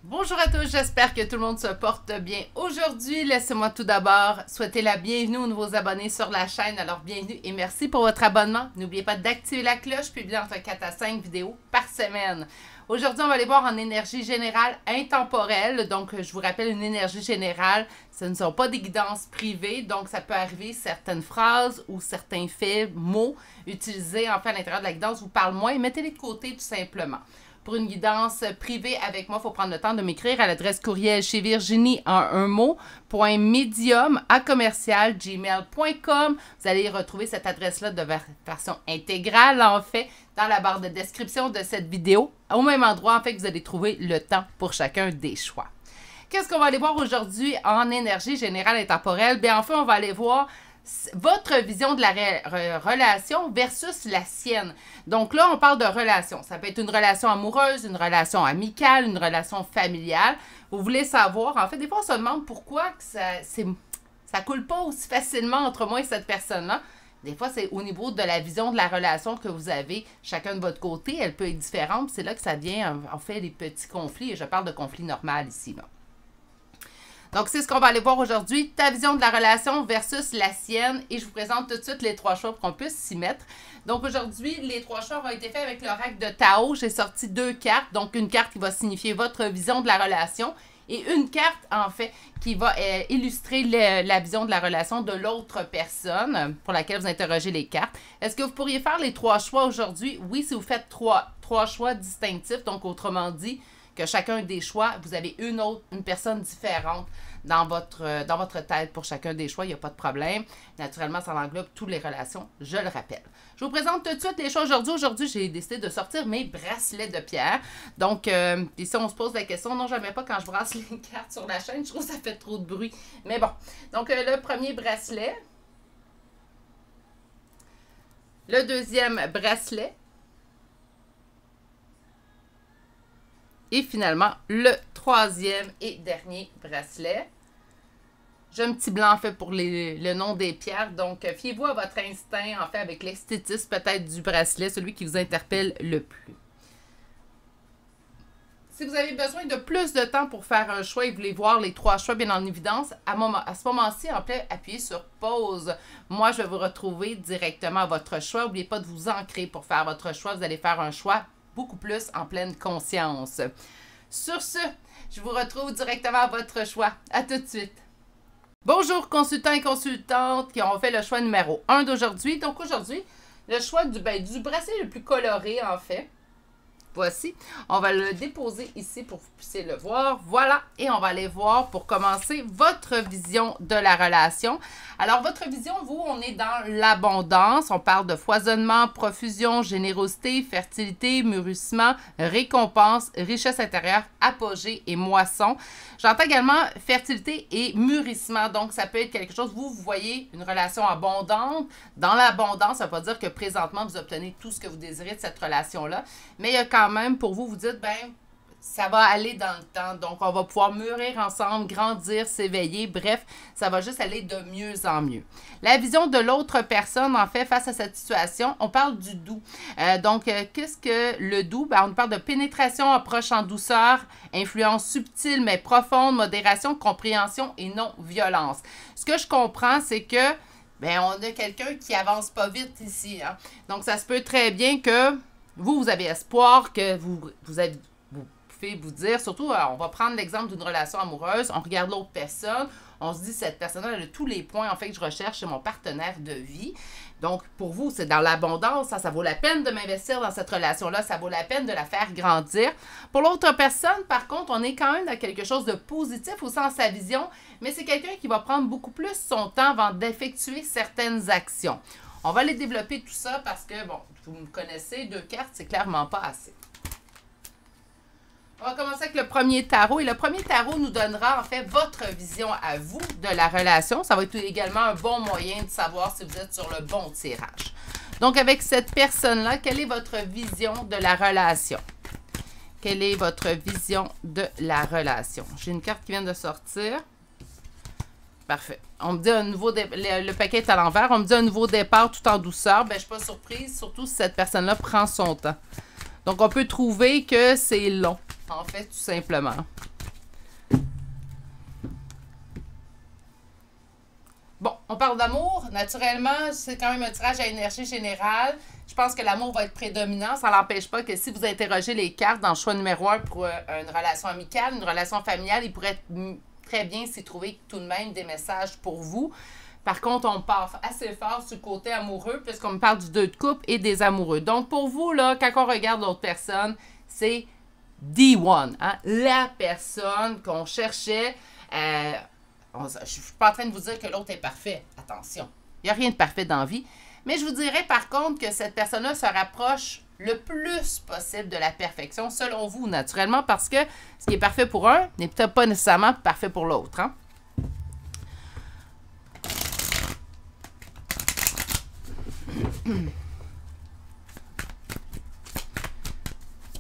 Bonjour à tous, j'espère que tout le monde se porte bien. Aujourd'hui, laissez-moi tout d'abord souhaiter la bienvenue aux nouveaux abonnés sur la chaîne. Alors, bienvenue et merci pour votre abonnement. N'oubliez pas d'activer la cloche, publier entre 4 à 5 vidéos par semaine. Aujourd'hui, on va aller voir en énergie générale intemporelle. Donc, je vous rappelle, une énergie générale, ce ne sont pas des guidances privées. Donc, ça peut arriver certaines phrases ou certains faits, mots utilisés en fait à l'intérieur de la guidance vous parlent moins. Mettez-les de côté tout simplement. Pour une guidance privée avec moi, il faut prendre le temps de m'écrire à l'adresse courriel chez Virginie en un mot, .medium@gmail.com. Vous allez retrouver cette adresse-là de version intégrale, en fait, dans la barre de description de cette vidéo. Au même endroit, en fait, que vous allez trouver le temps pour chacun des choix. Qu'est-ce qu'on va aller voir aujourd'hui en énergie générale intemporelle? Bien, enfin, on va aller voir votre vision de la relation versus la sienne. Donc là, on parle de relation. Ça peut être une relation amoureuse, une relation amicale, une relation familiale. Vous voulez savoir, en fait, des fois, on se demande pourquoi que ça coule pas aussi facilement entre moi et cette personne-là. Des fois, c'est au niveau de la vision de la relation que vous avez chacun de votre côté. Elle peut être différente. C'est là que ça vient, en fait, les petits conflits. Et je parle de conflits normaux ici, là. Donc, c'est ce qu'on va aller voir aujourd'hui, ta vision de la relation versus la sienne. Et je vous présente tout de suite les 3 choix pour qu'on puisse s'y mettre. Donc, aujourd'hui, les 3 choix ont été faits avec l'oracle de Tao. J'ai sorti 2 cartes. Donc, une carte qui va signifier votre vision de la relation et une carte, en fait, qui va illustrer la vision de la relation de l'autre personne pour laquelle vous interrogez les cartes. Est-ce que vous pourriez faire les 3 choix aujourd'hui? Oui, si vous faites 3 choix distinctifs. Donc, autrement dit, que chacun des choix, vous avez une personne différente dans votre tête pour chacun des choix, il n'y a pas de problème. Naturellement, ça englobe toutes les relations, je le rappelle. Je vous présente tout de suite les choix aujourd'hui. Aujourd'hui, j'ai décidé de sortir mes bracelets de pierre. Donc, ici, on se pose la question, non, jamais pas quand je brasse les cartes sur la chaîne, je trouve que ça fait trop de bruit. Mais bon, donc le premier bracelet, le deuxième bracelet, et finalement, le troisième et dernier bracelet. J'ai un petit blanc en fait pour le nom des pierres. Donc, fiez-vous à votre instinct, en fait, avec l'esthétisme peut-être du bracelet, celui qui vous interpelle le plus. Si vous avez besoin de plus de temps pour faire un choix et vous voulez voir les 3 choix bien en évidence, à ce moment-ci, en fait, appuyez sur pause. Moi, je vais vous retrouver directement à votre choix. N'oubliez pas de vous ancrer pour faire votre choix. Vous allez faire un choix beaucoup plus en pleine conscience. Sur ce, je vous retrouve directement à votre choix. À tout de suite. Bonjour consultants et consultantes qui ont fait le choix numéro 1 d'aujourd'hui. Donc aujourd'hui, le choix du bracelet le plus coloré en fait. Voici, on va le déposer ici pour que vous puissiez le voir. Voilà, et on va aller voir pour commencer votre vision de la relation. Alors, votre vision, vous, on est dans l'abondance. On parle de foisonnement, profusion, générosité, fertilité, mûrissement, récompense, richesse intérieure, apogée et moisson. J'entends également fertilité et mûrissement. Donc, ça peut être quelque chose, vous voyez une relation abondante. Dans l'abondance, ça ne veut pas dire que présentement, vous obtenez tout ce que vous désirez de cette relation-là. Mais il y a quand même, pour vous, vous dites, ben, ça va aller dans le temps. Donc, on va pouvoir mûrir ensemble, grandir, s'éveiller. Bref, ça va juste aller de mieux en mieux. La vision de l'autre personne, en fait, face à cette situation, on parle du doux. Qu'est-ce que le doux? Ben, on parle de pénétration, approche en douceur, influence subtile mais profonde, modération, compréhension et non-violence. Ce que je comprends, c'est que ben, on a quelqu'un qui avance pas vite ici. Hein? Donc, ça se peut très bien que vous avez espoir, que vous pouvez vous dire, surtout, on va prendre l'exemple d'une relation amoureuse, on regarde l'autre personne, on se dit, cette personne-là a tous les points, en fait, que je recherche chez mon partenaire de vie. Donc, pour vous, c'est dans l'abondance, ça vaut la peine de m'investir dans cette relation-là, ça vaut la peine de la faire grandir. Pour l'autre personne, par contre, on est quand même dans quelque chose de positif au sens de sa vision, mais c'est quelqu'un qui va prendre beaucoup plus son temps avant d'effectuer certaines actions. On va les développer tout ça parce que, bon, vous me connaissez, 2 cartes, c'est clairement pas assez. On va commencer avec le premier tarot. Et le premier tarot nous donnera, en fait, votre vision à vous de la relation. Ça va être également un bon moyen de savoir si vous êtes sur le bon tirage. Donc, avec cette personne-là, quelle est votre vision de la relation? Quelle est votre vision de la relation? J'ai une carte qui vient de sortir. Parfait. On me dit un nouveau le paquet est à l'envers. On me dit un nouveau départ tout en douceur. Ben, je ne suis pas surprise, surtout si cette personne-là prend son temps. Donc, on peut trouver que c'est long, en fait, tout simplement. On parle d'amour. Naturellement, c'est quand même un tirage à énergie générale. Je pense que l'amour va être prédominant. Ça n'empêche pas que si vous interrogez les cartes dans le choix numéro 1 pour une relation amicale, une relation familiale, il pourrait très bien s'y trouver tout de même des messages pour vous. Par contre, on part assez fort sur le côté amoureux puisqu'on me parle du 2 de coupe et des amoureux. Donc, pour vous, là, quand on regarde l'autre personne, c'est D1, hein? La personne qu'on cherchait. Je ne suis pas en train de vous dire que l'autre est parfait. Attention, il n'y a rien de parfait dans la vie. Mais je vous dirais par contre que cette personne-là se rapproche le plus possible de la perfection, selon vous, naturellement, parce que ce qui est parfait pour un n'est peut-être pas nécessairement parfait pour l'autre. Hein?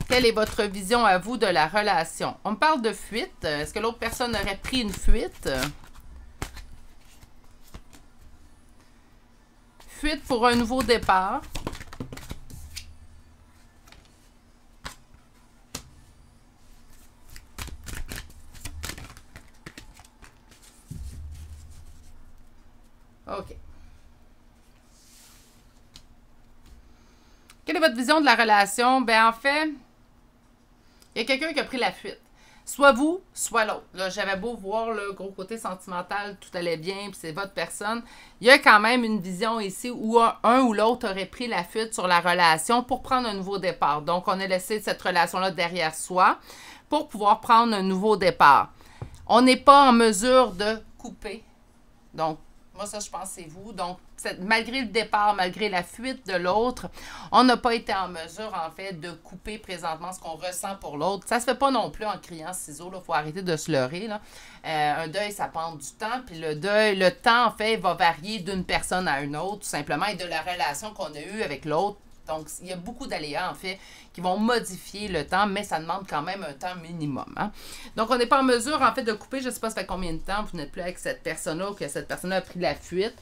Quelle est votre vision à vous de la relation? On me parle de fuite. Est-ce que l'autre personne aurait pris une fuite? Fuite pour un nouveau départ. OK. Quelle est votre vision de la relation? Ben en fait, il y a quelqu'un qui a pris la fuite. Soit vous, soit l'autre. Là, j'avais beau voir le gros côté sentimental, tout allait bien, puis c'est votre personne. Il y a quand même une vision ici où un ou l'autre aurait pris la fuite sur la relation pour prendre un nouveau départ. Donc, on a laissé cette relation-là derrière soi pour pouvoir prendre un nouveau départ. On n'est pas en mesure de couper. Donc, moi, ça, je pense c'est vous. Donc, malgré le départ, malgré la fuite de l'autre, on n'a pas été en mesure, en fait, de couper présentement ce qu'on ressent pour l'autre. Ça se fait pas non plus en criant ciseaux. Il faut arrêter de se leurrer. Là. Un deuil, ça prend du temps. Puis le temps, en fait, va varier d'une personne à une autre, tout simplement, et de la relation qu'on a eue avec l'autre. Donc, il y a beaucoup d'aléas, en fait, qui vont modifier le temps, mais ça demande quand même un temps minimum. Hein? Donc, on n'est pas en mesure, en fait, de couper, je ne sais pas ça fait combien de temps vous n'êtes plus avec cette personne-là ou que cette personne-là a pris la fuite.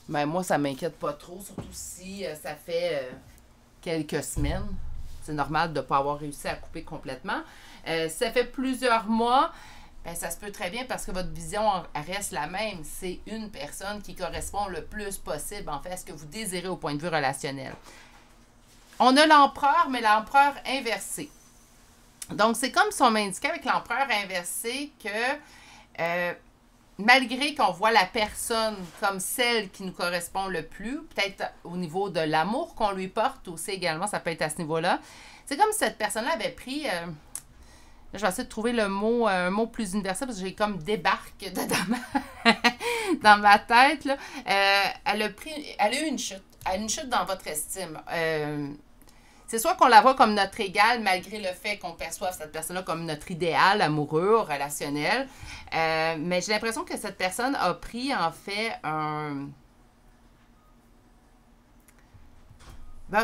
Mais moi, ça ne m'inquiète pas trop, surtout si ça fait quelques semaines. C'est normal de ne pas avoir réussi à couper complètement. Ça fait plusieurs mois, ben, ça se peut très bien parce que votre vision reste la même. C'est une personne qui correspond le plus possible, en fait, à ce que vous désirez au point de vue relationnel. On a l'empereur, mais l'empereur inversé. Donc, c'est comme si on m'indiquait avec l'empereur inversé que malgré qu'on voit la personne comme celle qui nous correspond le plus, peut-être au niveau de l'amour qu'on lui porte aussi également, ça peut être à ce niveau-là, c'est comme si cette personne-là avait pris... je vais essayer de trouver le mot, un mot plus universel parce que j'ai comme débarque dans ma tête. Là. Elle a eu une chute. Elle a une chute dans votre estime. C'est soit qu'on la voit comme notre égale, malgré le fait qu'on perçoive cette personne-là comme notre idéal amoureux, relationnel. Mais j'ai l'impression que cette personne a pris, en fait,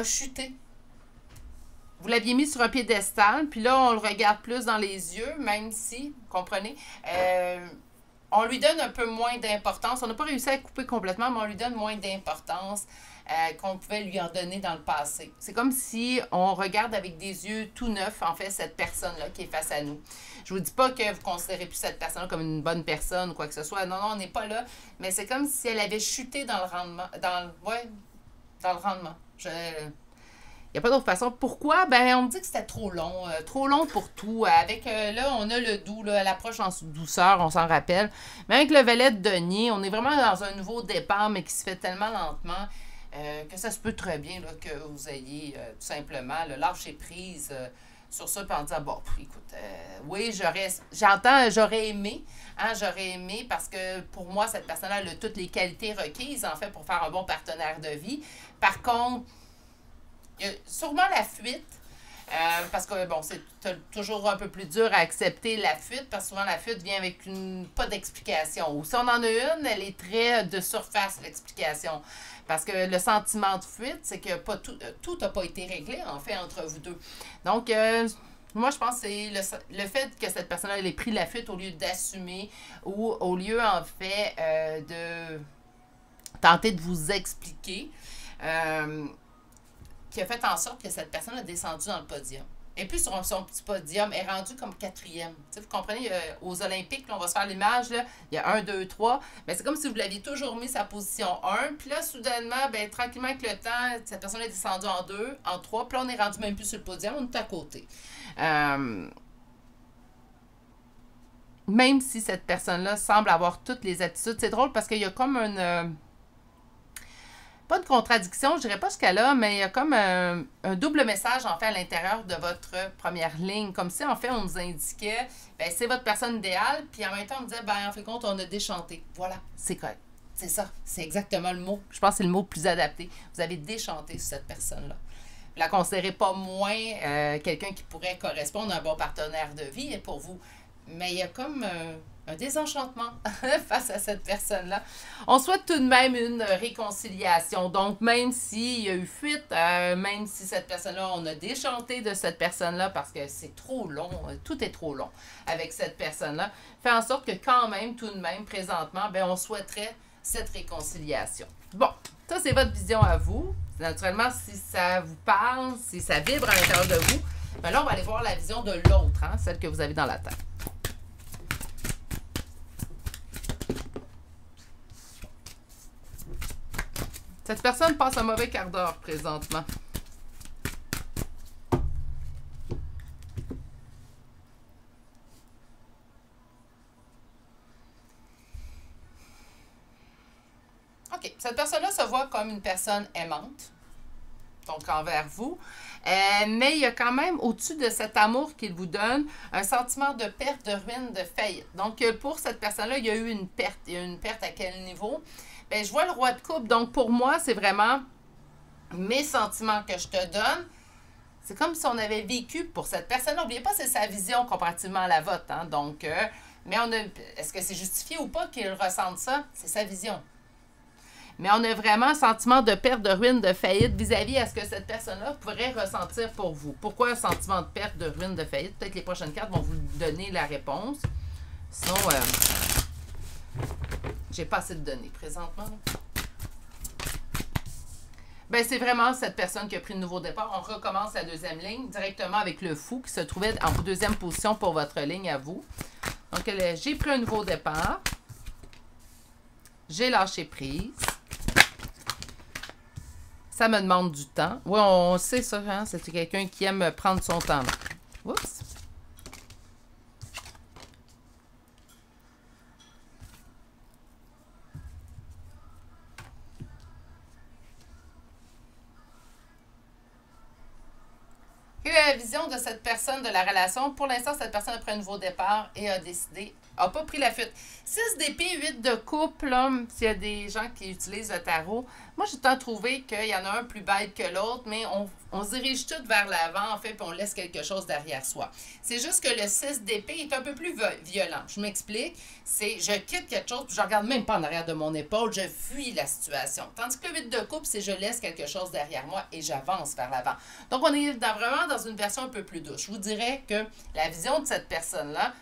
chuté. Vous l'aviez mis sur un piédestal, puis là, on le regarde plus dans les yeux, même si, vous comprenez, on lui donne un peu moins d'importance. On n'a pas réussi à couper complètement, mais on lui donne moins d'importance qu'on pouvait lui en donner dans le passé. C'est comme si on regarde avec des yeux tout neufs, en fait, cette personne-là qui est face à nous. Je vous dis pas que vous considérez plus cette personne comme une bonne personne ou quoi que ce soit. Non, on n'est pas là. Mais c'est comme si elle avait chuté dans le rendement. Dans le rendement. Il n'y a pas d'autre façon. Pourquoi? Ben, on me dit que c'était trop long pour tout. Avec, là, on a le doux, là, l'approche en douceur, on s'en rappelle. Mais avec le valet de denier, on est vraiment dans un nouveau départ, mais qui se fait tellement lentement que ça se peut très bien là, que vous ayez tout simplement lâché prise sur ça, puis en disant, bon, écoute, oui, j'aurais aimé, hein, parce que pour moi, cette personne-là a toutes les qualités requises, en fait, pour faire un bon partenaire de vie. Par contre, il y a sûrement la fuite, parce que, bon, c'est toujours un peu plus dur à accepter la fuite, parce que souvent la fuite vient avec pas d'explication. Ou si on en a une, elle est très de surface, l'explication. Parce que le sentiment de fuite, c'est que tout n'a pas été réglé, en fait, entre vous deux. Donc, moi, je pense que c'est le fait que cette personne-là ait pris la fuite au lieu d'assumer ou au lieu, en fait, de tenter de vous expliquer, qui a fait en sorte que cette personne a descendu dans le podium. Et puis sur son petit podium, est rendu comme quatrième. Tu sais, vous comprenez, aux Olympiques, là, on va se faire l'image, là, il y a un, deux, trois. Mais c'est comme si vous l'aviez toujours mis sa position 1. Puis là, soudainement, ben, tranquillement avec le temps, cette personne est descendue en 2, en 3. Puis là, on est rendu même plus sur le podium, on est à côté. Même si cette personne-là semble avoir toutes les attitudes, c'est drôle parce qu'il y a comme une... pas de contradiction, je dirais pas ce qu'elle a, mais il y a comme un double message, en fait, à l'intérieur de votre première ligne. Comme si, en fait, on nous indiquait, ben, c'est votre personne idéale, puis en même temps, on disait, ben, en fait, compte, on a déchanté. Voilà, c'est correct. C'est ça, c'est exactement le mot. Je pense que c'est le mot plus adapté. Vous avez déchanté sur cette personne-là. Vous la considérez pas moins quelqu'un qui pourrait correspondre à un bon partenaire de vie pour vous. Mais il y a comme un désenchantement face à cette personne-là. On souhaite tout de même une réconciliation. Donc, même s'il y a eu fuite, même si cette personne-là, on a déchanté de cette personne-là parce que c'est trop long, tout est trop long avec cette personne-là, fait en sorte que quand même, tout de même, présentement, ben, on souhaiterait cette réconciliation. Bon, ça, c'est votre vision à vous. Naturellement, si ça vous parle, si ça vibre à l'intérieur de vous, ben là, on va aller voir la vision de l'autre, hein, celle que vous avez dans la tête. Cette personne passe un mauvais quart d'heure présentement. OK. Cette personne-là se voit comme une personne aimante, donc envers vous. Mais il y a quand même, au-dessus de cet amour qu'il vous donne, un sentiment de perte, de ruine, de faillite. Donc, pour cette personne-là, il y a eu une perte. Il y a eu une perte à quel niveau? Bien, je vois le roi de coupe. Donc, pour moi, c'est vraiment mes sentiments que je te donne. C'est comme si on avait vécu pour cette personne. N'oubliez pas, c'est sa vision comparativement à la vôtre. Hein? Donc, mais est-ce que c'est justifié ou pas qu'il ressente ça? C'est sa vision. Mais on a vraiment un sentiment de perte, de ruine, de faillite vis-à-vis à ce que cette personne-là pourrait ressentir pour vous. Pourquoi un sentiment de perte, de ruine, de faillite? Peut-être que les prochaines cartes vont vous donner la réponse. Sinon, j'ai pas assez de données présentement. Ben, c'est vraiment cette personne qui a pris le nouveau départ. On recommence la deuxième ligne directement avec le fou qui se trouvait en deuxième position pour votre ligne à vous. Donc, j'ai pris un nouveau départ. J'ai lâché prise. Ça me demande du temps. Oui, on sait ça, hein? C'est quelqu'un qui aime prendre son temps. Oups. Quelle est la vision de cette personne de la relation? Pour l'instant, cette personne a pris un nouveau départ et a décidé, n'a pas pris la fuite. 6 d'épée, 8 de coupe, là, s'il y a des gens qui utilisent le tarot, moi, j'ai tant trouvé qu'il y en a un plus bête que l'autre, mais on se dirige tout vers l'avant, en fait, puis on laisse quelque chose derrière soi. C'est juste que le 6 d'épée est un peu plus violent. Je m'explique. C'est, je quitte quelque chose, puis je regarde même pas en arrière de mon épaule, je fuis la situation. Tandis que le 8 de coupe, c'est je laisse quelque chose derrière moi et j'avance vers l'avant. Donc, on est vraiment dans une version un peu plus douce. Je vous dirais que la vision de cette personne-là,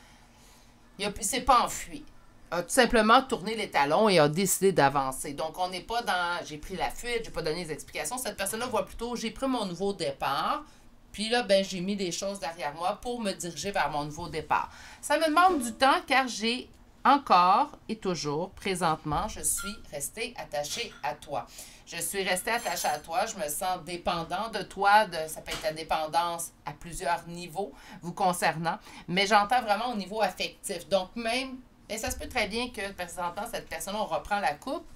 il ne s'est pas enfui. A tout simplement tourné les talons et a décidé d'avancer. Donc, on n'est pas dans j'ai pris la fuite, j'ai pas donné les explications. Cette personne-là voit plutôt j'ai pris mon nouveau départ, puis là, ben, j'ai mis des choses derrière moi pour me diriger vers mon nouveau départ. Ça me demande du temps car j'ai encore et toujours, présentement, je suis restée attachée à toi. Je suis restée attachée à toi, je me sens dépendant de toi, ça peut être la dépendance à plusieurs niveaux vous concernant, mais j'entends vraiment au niveau affectif. Donc même, et ça se peut très bien que présentement, cette personne, on reprend la coupe,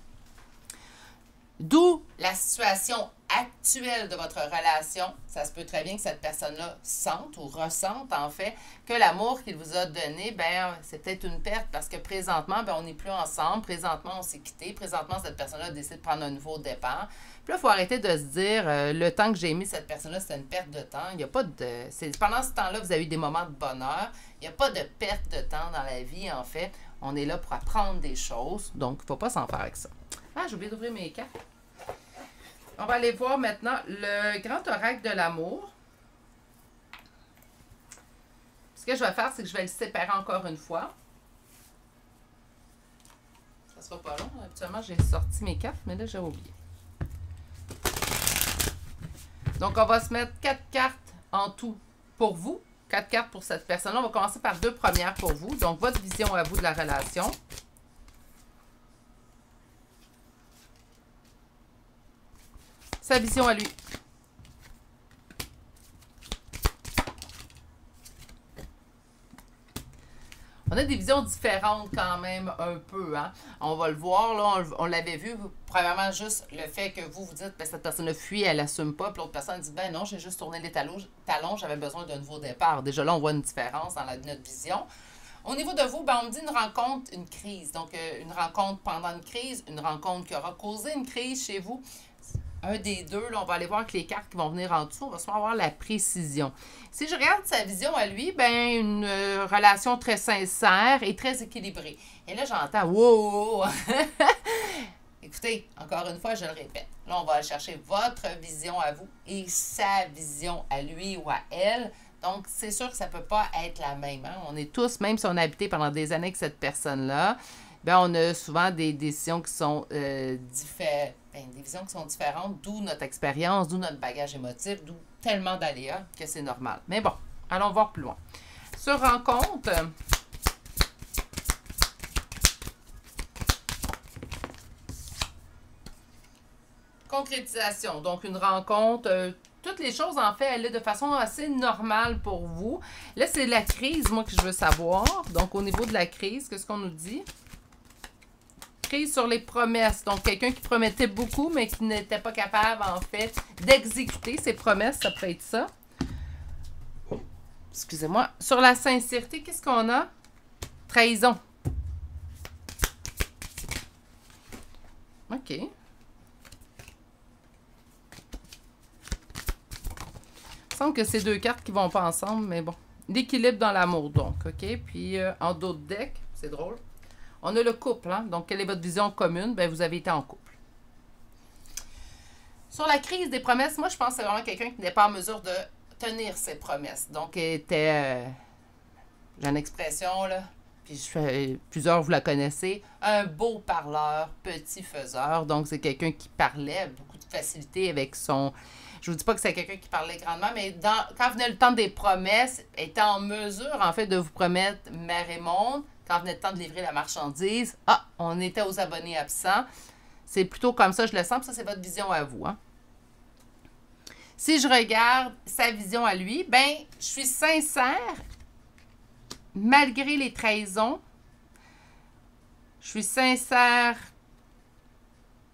d'où la situation actuelle de votre relation. Ça se peut très bien que cette personne-là sente ou ressente, en fait, que l'amour qu'il vous a donné, ben c'est peut-être une perte parce que présentement, ben on n'est plus ensemble. Présentement, on s'est quitté. Présentement, cette personne-là décide de prendre un nouveau départ. Puis là, il faut arrêter de se dire, le temps que j'ai mis cette personne-là, c'était une perte de temps. Il n'y a pas de... Pendant ce temps-là, vous avez eu des moments de bonheur. Il n'y a pas de perte de temps dans la vie, en fait. On est là pour apprendre des choses. Donc, il ne faut pas s'en faire avec ça. Ah, j'ai oublié d'ouvrir mes cartes. On va aller voir maintenant le grand oracle de l'amour. Ce que je vais faire, c'est que je vais le séparer encore une fois. Ça sera pas long. Habituellement, j'ai sorti mes cartes, mais là, j'ai oublié. Donc, on va se mettre 4 cartes en tout pour vous. 4 cartes pour cette personne-là. On va commencer par 2 premières pour vous. Donc, votre vision à vous de la relation. Sa vision à lui. On a des visions différentes quand même un peu, hein. On va le voir, là, on l'avait vu. Premièrement, juste le fait que vous dites, ben, cette personne a fui, elle assume pas, puis l'autre personne dit, ben non, j'ai juste tourné les talons, j'avais besoin d'un nouveau départ. Déjà là, on voit une différence dans notre vision. Au niveau de vous, ben, on me dit une rencontre, une crise. Donc, une rencontre pendant une crise, une rencontre qui aura causé une crise chez vous. Un des deux, là, on va aller voir avec les cartes qui vont venir en dessous, on va sûrement avoir la précision. Si je regarde sa vision à lui, ben une relation très sincère et très équilibrée. Et là, j'entends « wow! » Écoutez, encore une fois, je le répète. Là, on va aller chercher votre vision à vous et sa vision à lui ou à elle. Donc, c'est sûr que ça ne peut pas être la même. Hein? On est tous, même si on a habité pendant des années avec cette personne-là, ben, on a souvent des décisions qui sont différentes. Des visions qui sont différentes, d'où notre expérience, d'où notre bagage émotif, d'où tellement d'aléas que c'est normal. Mais bon, allons voir plus loin. Sur rencontre, concrétisation. Donc, une rencontre, toutes les choses, en fait, elle est de façon assez normale pour vous. Là, c'est la crise, moi, que je veux savoir. Donc, au niveau de la crise, qu'est-ce qu'on nous dit? Crise sur les promesses. Donc, quelqu'un qui promettait beaucoup, mais qui n'était pas capable, en fait, d'exécuter ses promesses. Ça peut être ça. Excusez-moi. Sur la sincérité, qu'est-ce qu'on a? Trahison. OK. Il semble que c'est 2 cartes qui vont pas ensemble, mais bon. L'équilibre dans l'amour, donc. OK. Puis, en d'autres decks, c'est drôle. On a le couple, hein? Donc, quelle est votre vision commune? Bien, vous avez été en couple. Sur la crise des promesses, moi, je pense que c'est vraiment quelqu'un qui n'est pas en mesure de tenir ses promesses. Donc, était, j'ai une expression, là, puis plusieurs, vous la connaissez, un beau parleur, petit faiseur. Donc, c'est quelqu'un qui parlait beaucoup de facilité avec son... Je vous dis pas que c'est quelqu'un qui parlait grandement, mais quand venait le temps des promesses, était en mesure, en fait, de vous promettre mer et monde. Quand venait le temps de livrer la marchandise, on était aux abonnés absents. C'est plutôt comme ça, je le sens, puis ça, c'est votre vision à vous. Hein? Si je regarde sa vision à lui, ben, je suis sincère, malgré les trahisons. Je suis sincère.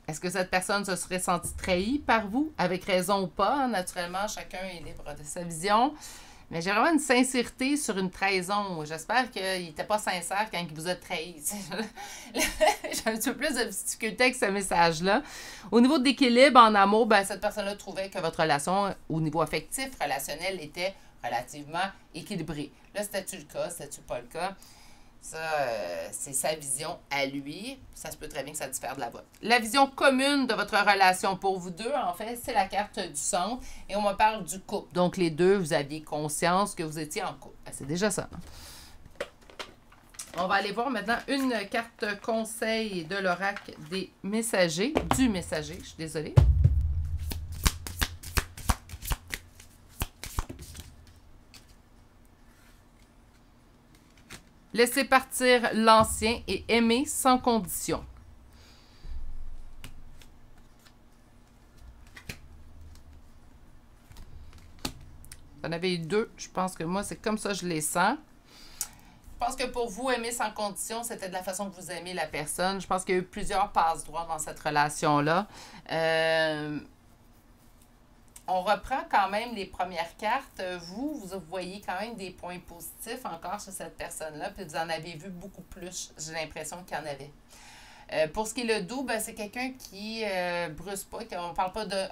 Est-ce que cette personne se serait sentie trahie par vous, avec raison ou pas? Hein? Naturellement, chacun est libre de sa vision. Mais j'ai vraiment une sincérité sur une trahison. J'espère qu'il n'était pas sincère quand il vous a trahi. J'ai un petit peu plus de difficulté avec ce message-là. Au niveau de l'équilibre en amour, ben, cette personne-là trouvait que votre relation, au niveau affectif, relationnel, était relativement équilibrée. Là, c'était-tu le cas? C'était-tu pas le cas? Ça, c'est sa vision à lui. Ça se peut très bien que ça diffère de la vôtre. La vision commune de votre relation pour vous deux, en fait, c'est la carte du centre. Et on me parle du couple. Donc, les deux, vous aviez conscience que vous étiez en couple. C'est déjà ça. On va aller voir maintenant une carte conseil de l'oracle des messagers. Du messager, je suis désolée. Laissez partir l'ancien et aimer sans condition. Vous en avez eu 2. Je pense que moi, c'est comme ça que je les sens. Je pense que pour vous, aimer sans condition, c'était de la façon que vous aimez la personne. Je pense qu'il y a eu plusieurs passe-droits dans cette relation-là. On reprend quand même les premières cartes. Vous voyez quand même des points positifs encore sur cette personne-là, puis vous en avez vu beaucoup plus, j'ai l'impression qu'il y en avait. Pour ce qui est le doux, ben, c'est quelqu'un qui bruse pas,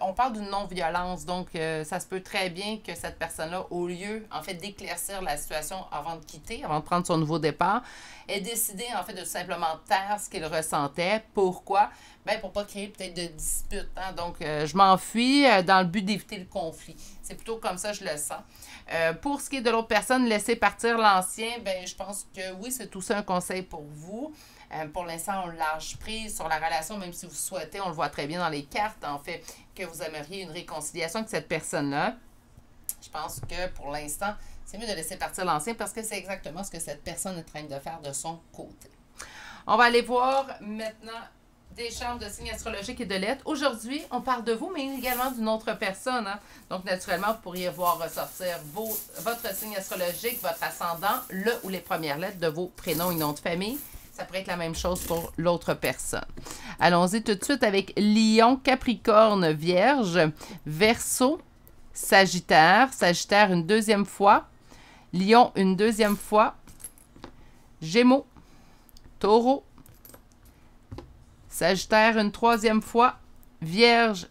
on parle d'une non-violence, donc ça se peut très bien que cette personne-là, au lieu, en fait, d'éclaircir la situation avant de quitter, avant de prendre son nouveau départ, ait décidé, en fait, de simplement taire ce qu'il ressentait. Pourquoi? Ben, pour pas créer peut-être de disputes. Hein? Donc, je m'enfuis dans le but d'éviter le conflit. C'est plutôt comme ça, je le sens. Pour ce qui est de l'autre personne, laisser partir l'ancien, ben, je pense que oui, c'est tout ça un conseil pour vous. Pour l'instant, on lâche prise sur la relation, même si vous souhaitez, on le voit très bien dans les cartes, en fait, que vous aimeriez une réconciliation avec cette personne-là. Je pense que pour l'instant, c'est mieux de laisser partir l'ancien parce que c'est exactement ce que cette personne est en train de faire de son côté. On va aller voir maintenant des charmes de signes astrologiques et de lettres. Aujourd'hui, on parle de vous, mais également d'une autre personne. Hein? Donc, naturellement, vous pourriez voir ressortir votre signe astrologique, votre ascendant, le ou les premières lettres de vos prénoms et noms de famille. Ça pourrait être la même chose pour l'autre personne. Allons-y tout de suite avec Lion, Capricorne, Vierge, Verseau, Sagittaire, Sagittaire une deuxième fois, Lion une deuxième fois, Gémeaux, Taureau, Sagittaire une troisième fois, Vierge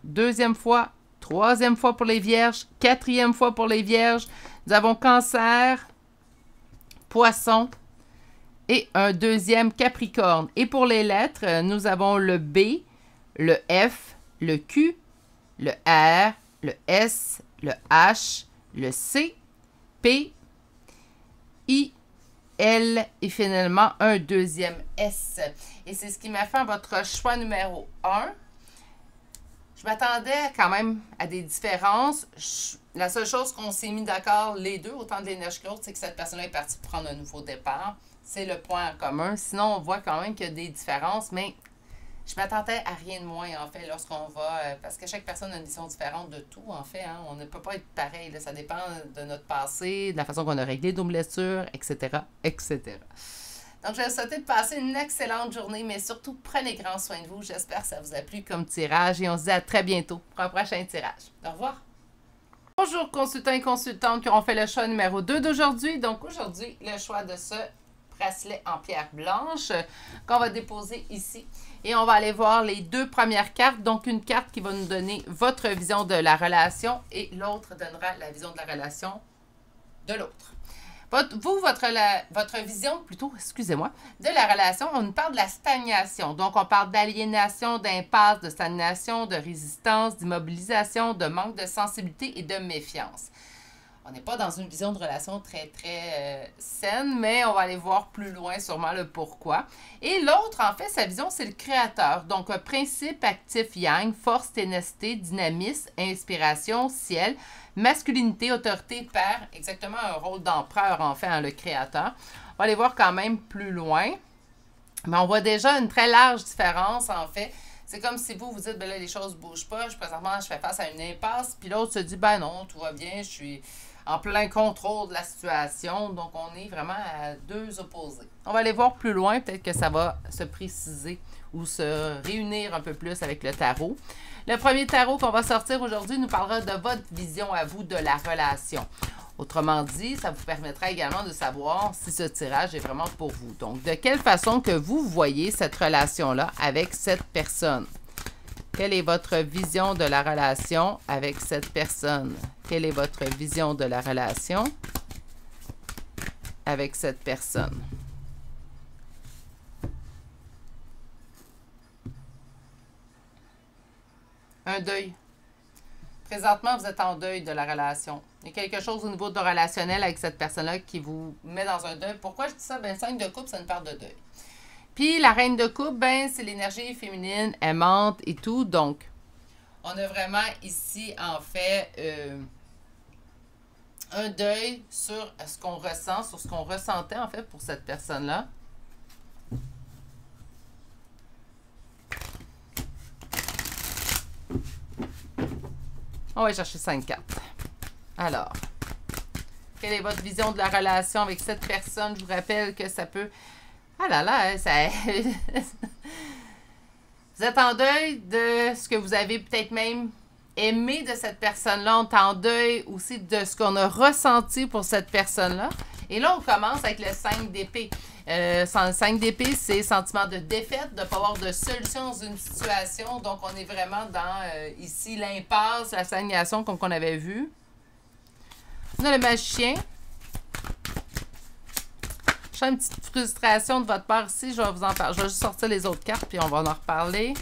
deuxième fois, troisième fois pour les Vierges, quatrième fois pour les Vierges. Nous avons Cancer, Poisson et un deuxième Capricorne. Et pour les lettres, nous avons le B, le F, le Q, le R, le S, le H, le C, P, I, L et finalement un deuxième S. Et c'est ce qui m'a fait votre choix numéro 1. Je m'attendais quand même à des différences. La seule chose qu'on s'est mis d'accord les deux, autant de l'énergie que l'autre, c'est que cette personne-là est partie prendre un nouveau départ. C'est le point en commun. Sinon, on voit quand même qu'il y a des différences, mais je m'attendais à rien de moins, en fait, lorsqu'on va... parce que chaque personne a une vision différente de tout, en fait. Hein. On ne peut pas être pareil. Là. Ça dépend de notre passé, de la façon qu'on a réglé nos blessures, etc., etc. Donc, je vais vous souhaiter de passer une excellente journée, mais surtout, prenez grand soin de vous. J'espère que ça vous a plu comme tirage et on se dit à très bientôt pour un prochain tirage. Au revoir! Bonjour, consultants et consultantes qui auront fait le choix numéro 2 d'aujourd'hui. Donc, aujourd'hui, le choix de ce bracelet en pierre blanche qu'on va déposer ici. Et on va aller voir les deux premières cartes. Donc, une carte qui va nous donner votre vision de la relation et l'autre donnera la vision de la relation de l'autre. Votre vision, plutôt, excusez-moi, de la relation, on nous parle de la stagnation. Donc, on parle d'aliénation, d'impasse, de stagnation, de résistance, d'immobilisation, de manque de sensibilité et de méfiance. On n'est pas dans une vision de relation très saine, mais on va aller voir plus loin sûrement le pourquoi. Et l'autre, en fait, sa vision, c'est le créateur. Donc, un principe actif yang, force, ténacité, dynamisme, inspiration, ciel, masculinité, autorité, père, exactement un rôle d'empereur, en fait, hein, le créateur. On va aller voir quand même plus loin. Mais on voit déjà une très large différence, en fait. C'est comme si vous dites, ben là, les choses ne bougent pas, présentement, je fais face à une impasse, puis l'autre se dit, ben non, tout va bien, je suis en plein contrôle de la situation. Donc, on est vraiment à deux opposés. On va aller voir plus loin, peut-être que ça va se préciser ou se réunir un peu plus avec le tarot. Le premier tarot qu'on va sortir aujourd'hui nous parlera de votre vision à vous de la relation. Autrement dit, ça vous permettra également de savoir si ce tirage est vraiment pour vous. Donc, de quelle façon que vous voyez cette relation-là avec cette personne? Quelle est votre vision de la relation avec cette personne? Quelle est votre vision de la relation avec cette personne? Un deuil. Présentement, vous êtes en deuil de la relation. Il y a quelque chose au niveau de relationnel avec cette personne-là qui vous met dans un deuil. Pourquoi je dis ça? Ben, 5 de coupe, ça nous parle de deuil. Puis, la reine de coupe, ben, c'est l'énergie féminine, aimante et tout. Donc, on a vraiment ici, en fait, un deuil sur ce qu'on ressent, sur ce qu'on ressentait, en fait, pour cette personne-là. On va chercher 5 cartes. Alors, quelle est votre vision de la relation avec cette personne? Je vous rappelle que ça peut... Ah là là, ça... Vous êtes en deuil de ce que vous avez peut-être même aimé de cette personne-là. On est en deuil aussi de ce qu'on a ressenti pour cette personne-là. Et là, on commence avec le 5 d'épée. Le 5 d'épée, c'est sentiment de défaite, de ne pas avoir de solution dans une situation. Donc, on est vraiment dans, ici, l'impasse, la stagnation, comme on avait vu. On a le magicien. J'ai une petite frustration de votre part ici. Je vais vous en parler. Je vais juste sortir les autres cartes, puis on va en reparler.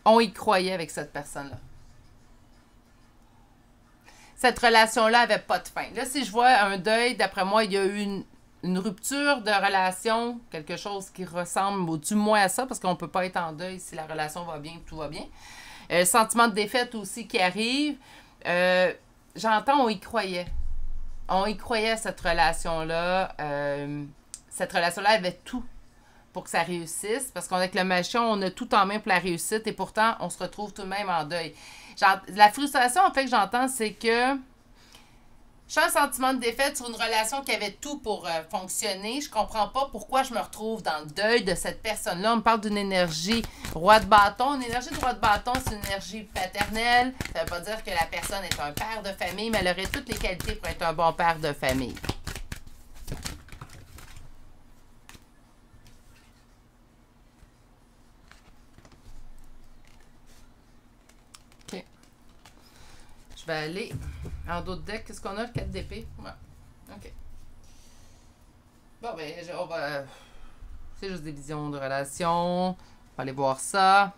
On y croyait avec cette personne-là. Cette relation-là n'avait pas de fin. Là, si je vois un deuil, d'après moi, il y a eu une rupture de relation, quelque chose qui ressemble ou du moins à ça, parce qu'on ne peut pas être en deuil si la relation va bien, tout va bien. Sentiment de défaite aussi qui arrive. J'entends, on y croyait. On y croyait, cette relation-là. Cette relation-là avait tout pour que ça réussisse, parce qu'avec le magicien, on a tout en main pour la réussite, et pourtant, on se retrouve tout de même en deuil. La frustration, en fait, que j'entends, c'est que j'ai un sentiment de défaite sur une relation qui avait tout pour fonctionner. Je comprends pas pourquoi je me retrouve dans le deuil de cette personne-là. On me parle d'une énergie roi de bâton. Une énergie de roi de bâton, c'est une énergie paternelle. Ça veut pas dire que la personne est un père de famille, mais elle aurait toutes les qualités pour être un bon père de famille. OK. Je vais aller en d'autres decks. Qu'est-ce qu'on a? Le 4 d'épée. Ouais. OK. Bon, ben, on va... C'est juste des visions de relations. On va aller voir ça.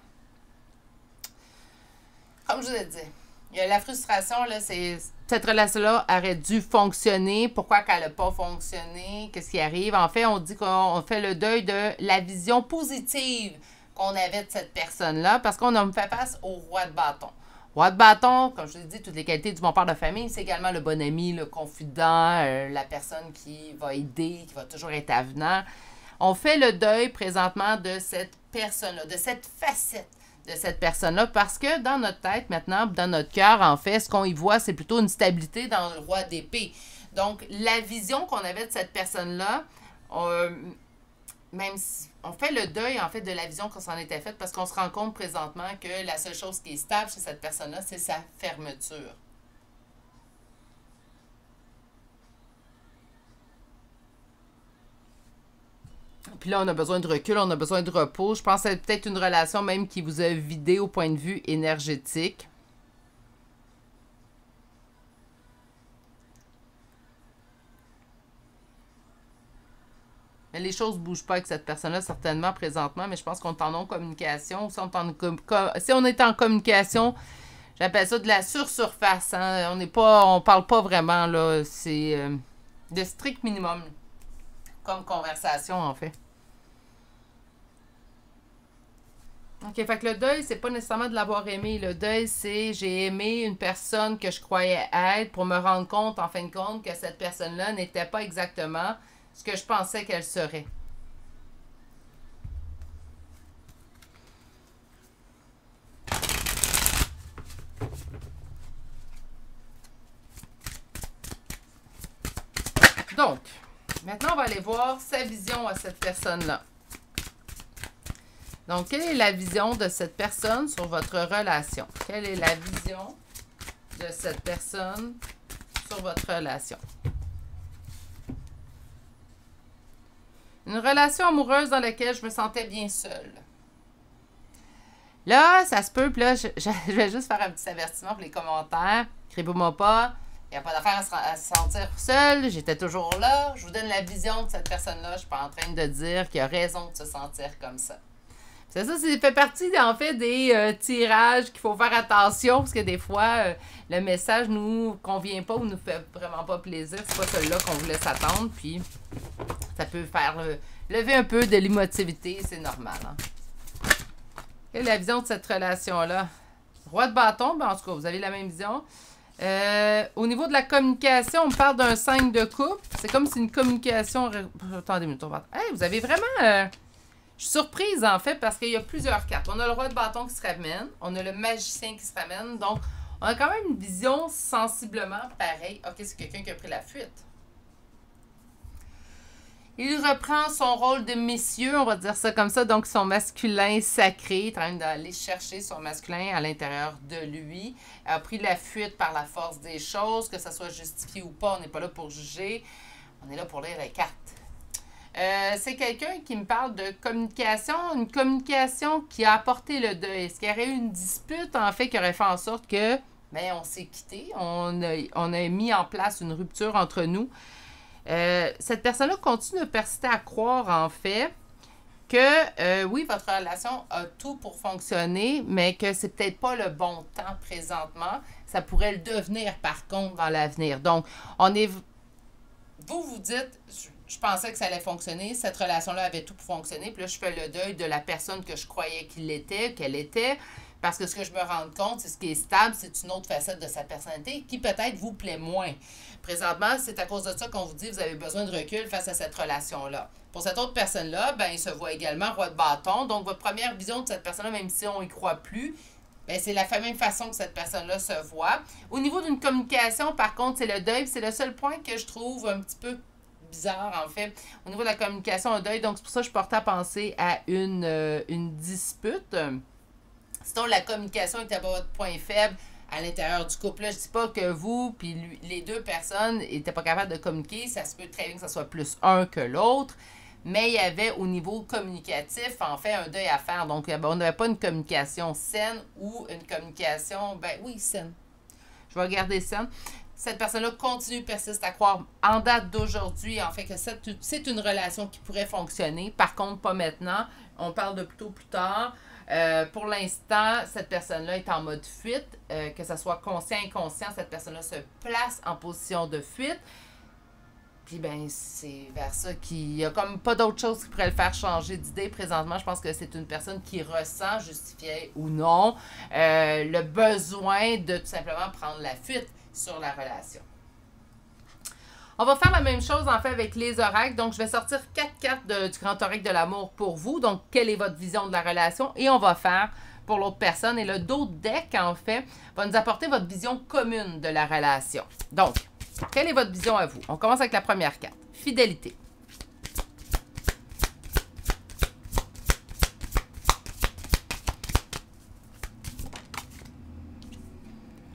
Comme je vous ai dit, il y a la frustration, là, c'est... Cette relation-là aurait dû fonctionner. Pourquoi qu'elle n'a pas fonctionné? Qu'est-ce qui arrive? En fait, on dit qu'on fait le deuil de la vision positive qu'on avait de cette personne-là, parce qu'on a fait face au roi de bâton. Roi de bâton, comme je vous ai dit, toutes les qualités du bon père de famille, c'est également le bon ami, le confident, la personne qui va aider, qui va toujours être avenant. On fait le deuil présentement de cette personne-là, de cette facette de cette personne-là, parce que dans notre tête maintenant, dans notre cœur, en fait, ce qu'on y voit, c'est plutôt une stabilité dans le roi d'épée. Donc, la vision qu'on avait de cette personne-là, même si on fait le deuil, en fait, de la vision qu'on s'en était faite, parce qu'on se rend compte présentement que la seule chose qui est stable chez cette personne-là, c'est sa fermeture. Puis là, on a besoin de recul, on a besoin de repos. Je pense que c'est peut-être une relation même qui vous a vidé au point de vue énergétique. Mais les choses ne bougent pas avec cette personne-là, certainement, présentement, mais je pense qu'on est en non-communication. Si on est en communication, j'appelle ça de la sursurface. Hein? On parle pas vraiment, là. C'est de strict minimum comme conversation, en fait. OK, fait que le deuil, c'est pas nécessairement de l'avoir aimé. Le deuil, c'est j'ai aimé une personne que je croyais être pour me rendre compte, en fin de compte, que cette personne-là n'était pas exactement ce que je pensais qu'elle serait. Donc, maintenant, on va aller voir sa vision à cette personne-là. Donc, quelle est la vision de cette personne sur votre relation? Quelle est la vision de cette personne sur votre relation? Une relation amoureuse dans laquelle je me sentais bien seule. Là, ça se peut, puis là, je vais juste faire un petit avertissement pour les commentaires. Écrivez-moi pas. Il n'y a pas d'affaire à se sentir seule. J'étais toujours là. Je vous donne la vision de cette personne-là. Je ne suis pas en train de dire qu'il y a raison de se sentir comme ça. C'est ça, ça fait partie, en fait, des tirages qu'il faut faire attention, parce que des fois, le message nous convient pas ou nous fait vraiment pas plaisir. C'est pas celui-là qu'on voulait s'attendre, puis ça peut faire lever un peu de l'émotivité, c'est normal. Hein? Quelle est la vision de cette relation-là? Roi de bâton, ben, en tout cas, vous avez la même vision. Au niveau de la communication, on parle d'un 5 de coupe. C'est comme si une communication... Attendez une minute, on va... Hey, vous avez vraiment... Je suis surprise, en fait, parce qu'il y a plusieurs cartes. On a le roi de bâton qui se ramène. On a le magicien qui se ramène. Donc, on a quand même une vision sensiblement pareille. OK, c'est quelqu'un qui a pris la fuite. Il reprend son rôle de messieurs, on va dire ça comme ça. Donc, son masculin sacré. Il est en train d'aller chercher son masculin à l'intérieur de lui. Il a pris la fuite par la force des choses. Que ça soit justifié ou pas, on n'est pas là pour juger. On est là pour lire les cartes. C'est quelqu'un qui me parle de communication, une communication qui a apporté le deuil. Est-ce qu'il y aurait eu une dispute, en fait, qui aurait fait en sorte que, ben, on s'est quitté, on a mis en place une rupture entre nous. Cette personne-là continue de persister à croire, en fait, que, oui, votre relation a tout pour fonctionner, mais que c'est peut-être pas le bon temps présentement. Ça pourrait le devenir, par contre, dans l'avenir. Donc, on est... Vous dites... je pensais que ça allait fonctionner. Cette relation-là avait tout pour fonctionner. Puis là, je fais le deuil de la personne que je croyais qu'elle était. Parce que ce que je me rends compte, c'est ce qui est stable, c'est une autre facette de sa personnalité qui peut-être vous plaît moins. Présentement, c'est à cause de ça qu'on vous dit que vous avez besoin de recul face à cette relation-là. Pour cette autre personne-là, ben, il se voit également roi de bâton. Donc, votre première vision de cette personne-là, même si on n'y croit plus, ben, c'est la même façon que cette personne-là se voit. Au niveau d'une communication, par contre, c'est le deuil. C'est le seul point que je trouve un petit peu bizarre, en fait, au niveau de la communication, un deuil. Donc, c'est pour ça que je portais à penser à une dispute. Sinon, la communication était votre point faible à l'intérieur du couple. Là, je ne dis pas que vous puis les deux personnes n'étaient pas capables de communiquer. Ça se peut très bien que ce soit plus un que l'autre. Mais il y avait au niveau communicatif, en fait, un deuil à faire. Donc, on n'avait pas une communication saine ou une communication, ben oui, saine. Je vais regarder saine. Cette personne-là continue, persiste à croire en date d'aujourd'hui, en fait, que c'est une relation qui pourrait fonctionner. Par contre, pas maintenant. On parle de plutôt plus tard. Pour l'instant, cette personne-là est en mode fuite. Que ce soit conscient ou inconscient, cette personne-là se place en position de fuite. Puis, ben, c'est vers ça qu'il y a comme pas d'autre chose qui pourrait le faire changer d'idée. Présentement, je pense que c'est une personne qui ressent, justifié ou non, le besoin de tout simplement prendre la fuite sur la relation. On va faire la même chose, en fait, avec les oracles. Donc, je vais sortir 4 cartes du grand oracle de l'amour pour vous. Donc, quelle est votre vision de la relation? Et on va faire pour l'autre personne. Et le dos deck, en fait, va nous apporter votre vision commune de la relation. Donc, quelle est votre vision à vous? On commence avec la première carte. Fidélité.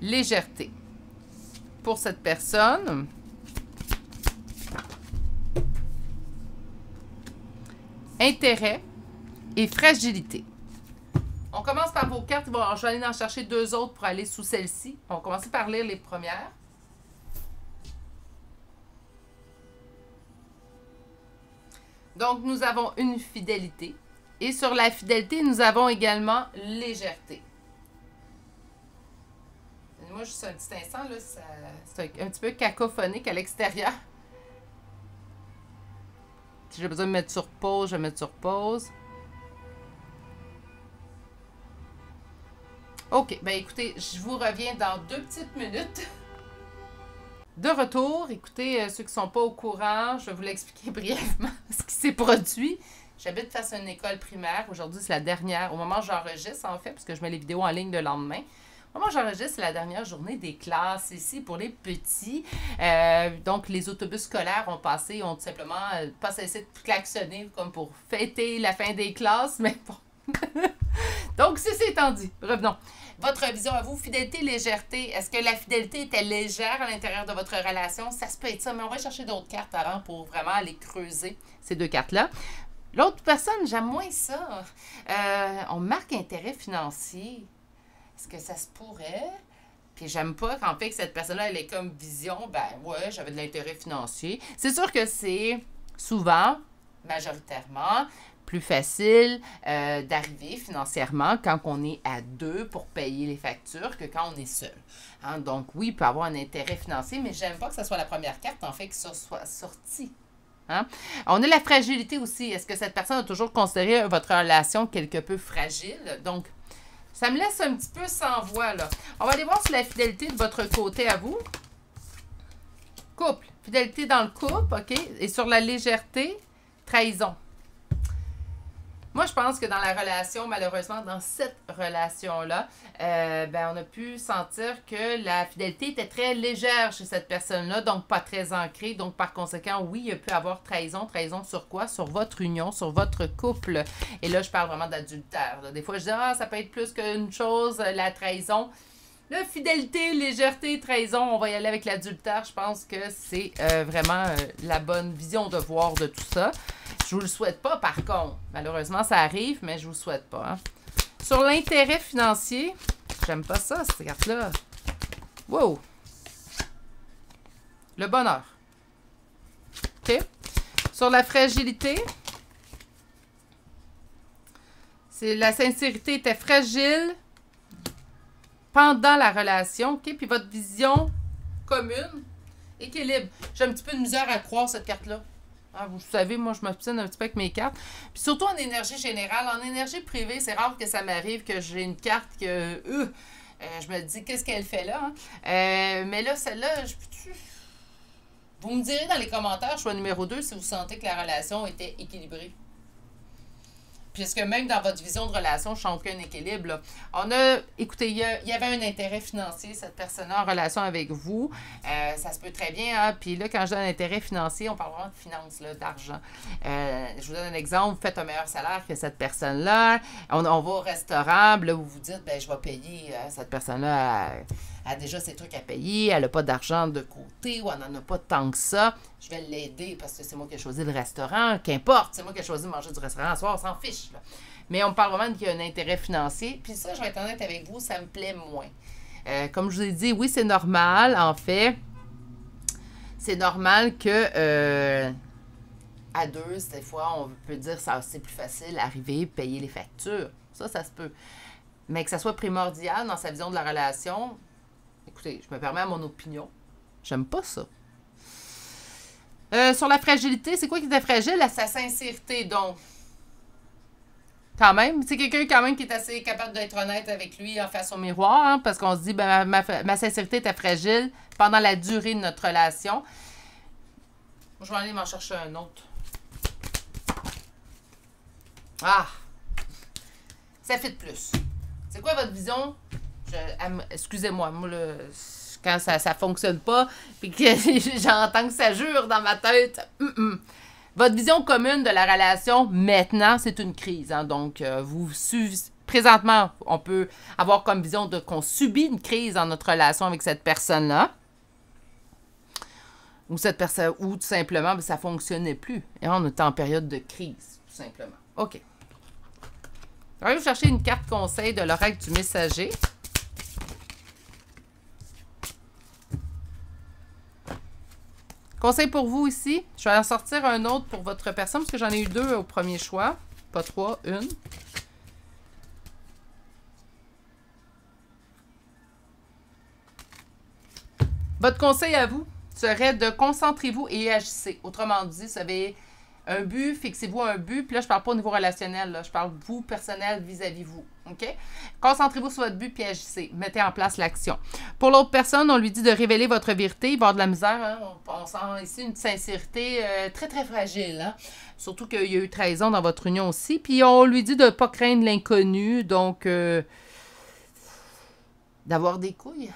Légèreté. Pour cette personne, intérêt et fragilité. On commence par vos cartes. Bon, je vais aller en chercher 2 autres pour aller sous celle-ci. On va commencer par lire les premières. Donc, nous avons une fidélité. Et sur la fidélité, nous avons également légèreté. Moi, juste un petit instant, là, c'est un petit peu cacophonique à l'extérieur. Si j'ai besoin de mettre sur pause, je vais mettre sur pause. OK, ben écoutez, je vous reviens dans 2 petites minutes. De retour, écoutez, ceux qui ne sont pas au courant, je vais vous l'expliquer brièvement ce qui s'est produit. J'habite face à une école primaire. Aujourd'hui, c'est la dernière, au moment où j'enregistre en fait, parce que je mets les vidéos en ligne le lendemain. Au moment où j'enregistre, c'est la dernière journée des classes ici pour les petits. Donc, les autobus scolaires ont passé, ont tout simplement pas cessé de klaxonner comme pour fêter la fin des classes, mais bon. Donc, ceci étant dit, revenons. Votre vision à vous, fidélité, légèreté. Est-ce que la fidélité était légère à l'intérieur de votre relation? Ça se peut être ça, mais on va chercher d'autres cartes avant pour vraiment aller creuser ces 2 cartes-là. L'autre personne, j'aime moins ça. On marque intérêt financier. Est-ce que ça se pourrait? Puis j'aime pas qu'en fait que cette personne-là, elle ait comme vision, ben ouais, j'avais de l'intérêt financier. C'est sûr que c'est souvent, majoritairement, plus facile d'arriver financièrement quand on est à 2 pour payer les factures que quand on est seul. Hein? Donc oui, il peut avoir un intérêt financier, mais j'aime pas que ce soit la première carte, en fait, que ça soit sorti. Hein? On a la fragilité aussi. Est-ce que cette personne a toujours considéré votre relation quelque peu fragile? Donc, ça me laisse un petit peu sans voix, là. On va aller voir sur la fidélité de votre côté à vous. Couple. Fidélité dans le couple, OK? Et sur la légèreté, trahison. Moi, je pense que dans la relation, malheureusement, dans cette relation-là, on a pu sentir que la fidélité était très légère chez cette personne-là, donc pas très ancrée. Donc, par conséquent, oui, il y a pu avoir trahison. Trahison sur quoi? Sur votre union, sur votre couple. Et là, je parle vraiment d'adultère. Des fois, je dis, ça peut être plus qu'une chose, la trahison. La fidélité, légèreté, trahison, on va y aller avec l'adultère. Je pense que c'est vraiment la bonne vision de voir de tout ça. Je vous le souhaite pas, par contre. Malheureusement, ça arrive, mais je vous le souhaite pas. Hein. Sur l'intérêt financier, j'aime pas ça, cette carte-là. Wow! Le bonheur. OK? Sur la fragilité, la sincérité était fragile pendant la relation, OK? Puis votre vision commune, équilibre. J'ai un petit peu de misère à croire cette carte-là. Hein, vous savez, moi, je m'obstine un petit peu avec mes cartes. Puis surtout en énergie générale. En énergie privée, c'est rare que ça m'arrive que j'ai une carte que... je me dis, qu'est-ce qu'elle fait là? Hein? Mais là, celle-là, vous me direz dans les commentaires, choix numéro 2, si vous sentez que la relation était équilibrée. Puisque même dans votre vision de relation, je sens aucun équilibre. Là. Écoutez, il y avait un intérêt financier, cette personne-là, en relation avec vous. Ça se peut très bien. Hein? Puis là, quand je donne un intérêt financier, on parle vraiment de finances, d'argent. Je vous donne un exemple. Vous faites un meilleur salaire que cette personne-là. On va au restaurant. Là, vous vous dites, ben, je vais payer cette personne-là. Elle a déjà ses trucs à payer, elle n'a pas d'argent de côté ou elle n'en a pas tant que ça. Je vais l'aider parce que c'est moi qui ai choisi le restaurant. Qu'importe, c'est moi qui ai choisi de manger du restaurant ce soir, on s'en fiche. Là. Mais on parle vraiment qu'il y a un intérêt financier. Puis ça, je vais être honnête avec vous, ça me plaît moins. Comme je vous ai dit, oui, c'est normal. En fait, c'est normal que à deux, des fois, on peut dire que c'est plus facile arriver, payer les factures. Ça se peut. Mais que ça soit primordial dans sa vision de la relation... Écoutez, je me permets à mon opinion. J'aime pas ça. Sur la fragilité, c'est quoi qui était fragile? Sa sincérité, donc. Quand même. C'est quelqu'un quand même qui est assez capable d'être honnête avec lui en face au miroir, hein, parce qu'on se dit, ben, ma sincérité était fragile pendant la durée de notre relation. Je vais aller m'en chercher un autre. Ah! Ça fait de plus. C'est quoi votre vision? Excusez-moi, moi, quand ça fonctionne pas, puis que j'entends que ça jure dans ma tête. Votre vision commune de la relation, maintenant, c'est une crise. Hein, donc, présentement, on peut avoir comme vision qu'on subit une crise dans notre relation avec cette personne-là. Ou tout simplement, ben, ça ne fonctionnait plus. Et on est en période de crise, tout simplement. OK. On va aller chercher une carte conseil de l'oracle du messager. Conseil pour vous ici. Je vais en sortir un autre pour votre personne parce que j'en ai eu 2 au premier choix. Pas 3, une. Votre conseil à vous serait de concentrez-vous et agissez. Autrement dit, vous avez un but, fixez-vous un but. Puis là, je ne parle pas au niveau relationnel. Là, je parle vous, personnel, vis-à-vis vous. OK? Concentrez-vous sur votre but puis agissez. Mettez en place l'action. Pour l'autre personne, on lui dit de révéler votre vérité. Il va y avoir de la misère. Hein? On sent ici une sincérité très, très fragile. Hein? Surtout qu'il y a eu trahison dans votre union aussi. Puis on lui dit de ne pas craindre l'inconnu. Donc, d'avoir des couilles.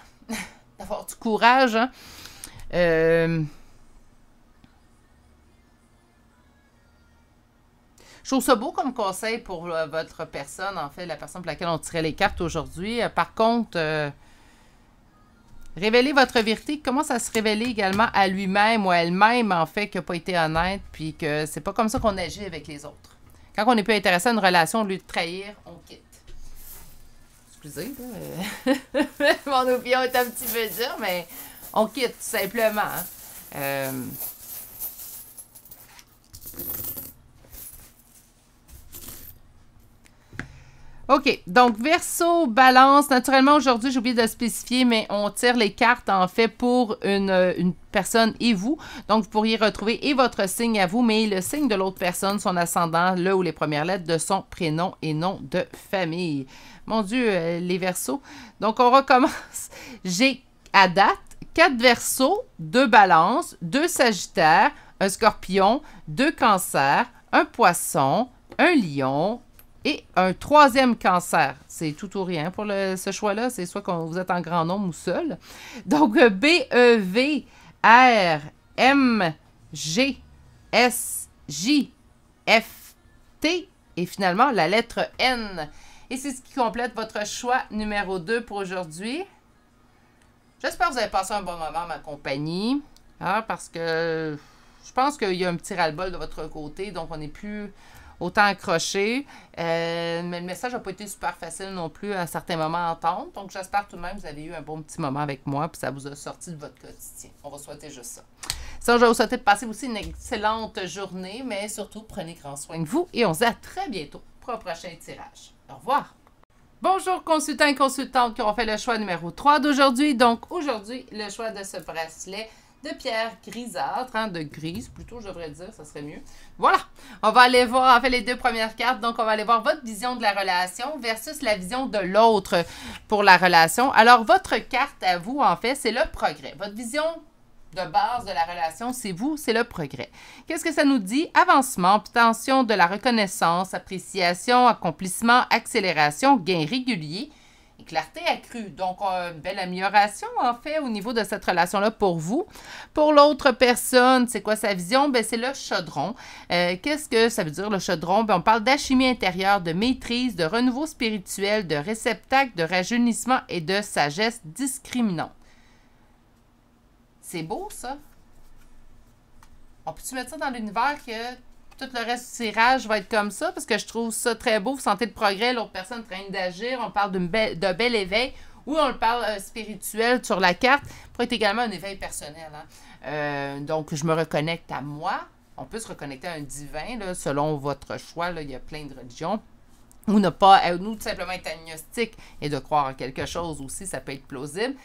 D'avoir du courage. Hein? Je trouve ça beau comme conseil pour votre personne, en fait, la personne pour laquelle on tirait les cartes aujourd'hui. Par contre, révéler votre vérité, commence à se révéler également à lui-même ou à elle-même, en fait, qui n'a pas été honnête, puis que c'est pas comme ça qu'on agit avec les autres. Quand on n'est plus intéressé à une relation, au lieu de trahir, on quitte. Excusez, là, mon opinion est un petit peu dure, mais on quitte, tout simplement. Hein. OK, donc Verseau, Balance. Naturellement, aujourd'hui, j'ai oublié de le spécifier, mais on tire les cartes, en fait, pour une personne et vous. Donc, vous pourriez retrouver et votre signe à vous, mais le signe de l'autre personne, son ascendant, le ou les premières lettres de son prénom et nom de famille. Mon Dieu, les Verseaux. Donc, on recommence. J'ai, à date, 4 Verseaux, 2 Balances, 2 Sagittaires, un Scorpion, 2 Cancers, un Poisson, un Lion, et un 3e Cancer. C'est tout ou rien pour ce choix-là. C'est soit que vous êtes en grand nombre ou seul. Donc, B, E, V, R, M, G, S, J, F, T et finalement la lettre N. Et c'est ce qui complète votre choix numéro 2 pour aujourd'hui. J'espère que vous avez passé un bon moment à ma compagnie. Hein, parce que je pense qu'il y a un petit ras-le-bol de votre côté. Donc, on n'est plus autant accroché. Mais le message n'a pas été super facile non plus à certains moments à entendre. Donc, j'espère tout de même que vous avez eu un bon petit moment avec moi puis ça vous a sorti de votre quotidien. On va souhaiter juste ça. Sinon, je vais vous souhaiter de passer aussi une excellente journée, mais surtout, prenez grand soin de vous et on se dit à très bientôt pour un prochain tirage. Au revoir! Bonjour consultants et consultantes qui ont fait le choix numéro 3 d'aujourd'hui. Donc, aujourd'hui, le choix de ce bracelet de pierre grisâtre, hein, de grise plutôt, je devrais dire, ça serait mieux. Voilà, on va aller voir, en fait, les deux premières cartes. Donc, on va aller voir votre vision de la relation versus la vision de l'autre pour la relation. Alors, votre carte à vous, en fait, c'est le progrès. Votre vision de base de la relation, c'est vous, c'est le progrès. Qu'est-ce que ça nous dit? Avancement, obtention de la reconnaissance, appréciation, accomplissement, accélération, gain régulier, et clarté accrue. Donc, une belle amélioration, en fait, au niveau de cette relation-là pour vous. Pour l'autre personne, c'est quoi sa vision? Bien, c'est le chaudron. Qu'est-ce que ça veut dire, le chaudron? Bien, on parle d'alchimie intérieure, de maîtrise, de renouveau spirituel, de réceptacle, de rajeunissement et de sagesse discriminante. C'est beau, ça. On peut-tu mettre ça dans l'univers que tout le reste du tirage va être comme ça? Parce que je trouve ça très beau. Vous sentez le progrès, l'autre personne en train d'agir. On parle d'un bel éveil. Ou on le parle spirituel sur la carte. Pour être également un éveil personnel. Hein? Donc, je me reconnecte à moi. On peut se reconnecter à un divin, là, selon votre choix. Là, il y a plein de religions. Ou ne pas, nous, tout simplement être agnostique et de croire en quelque chose aussi, ça peut être plausible.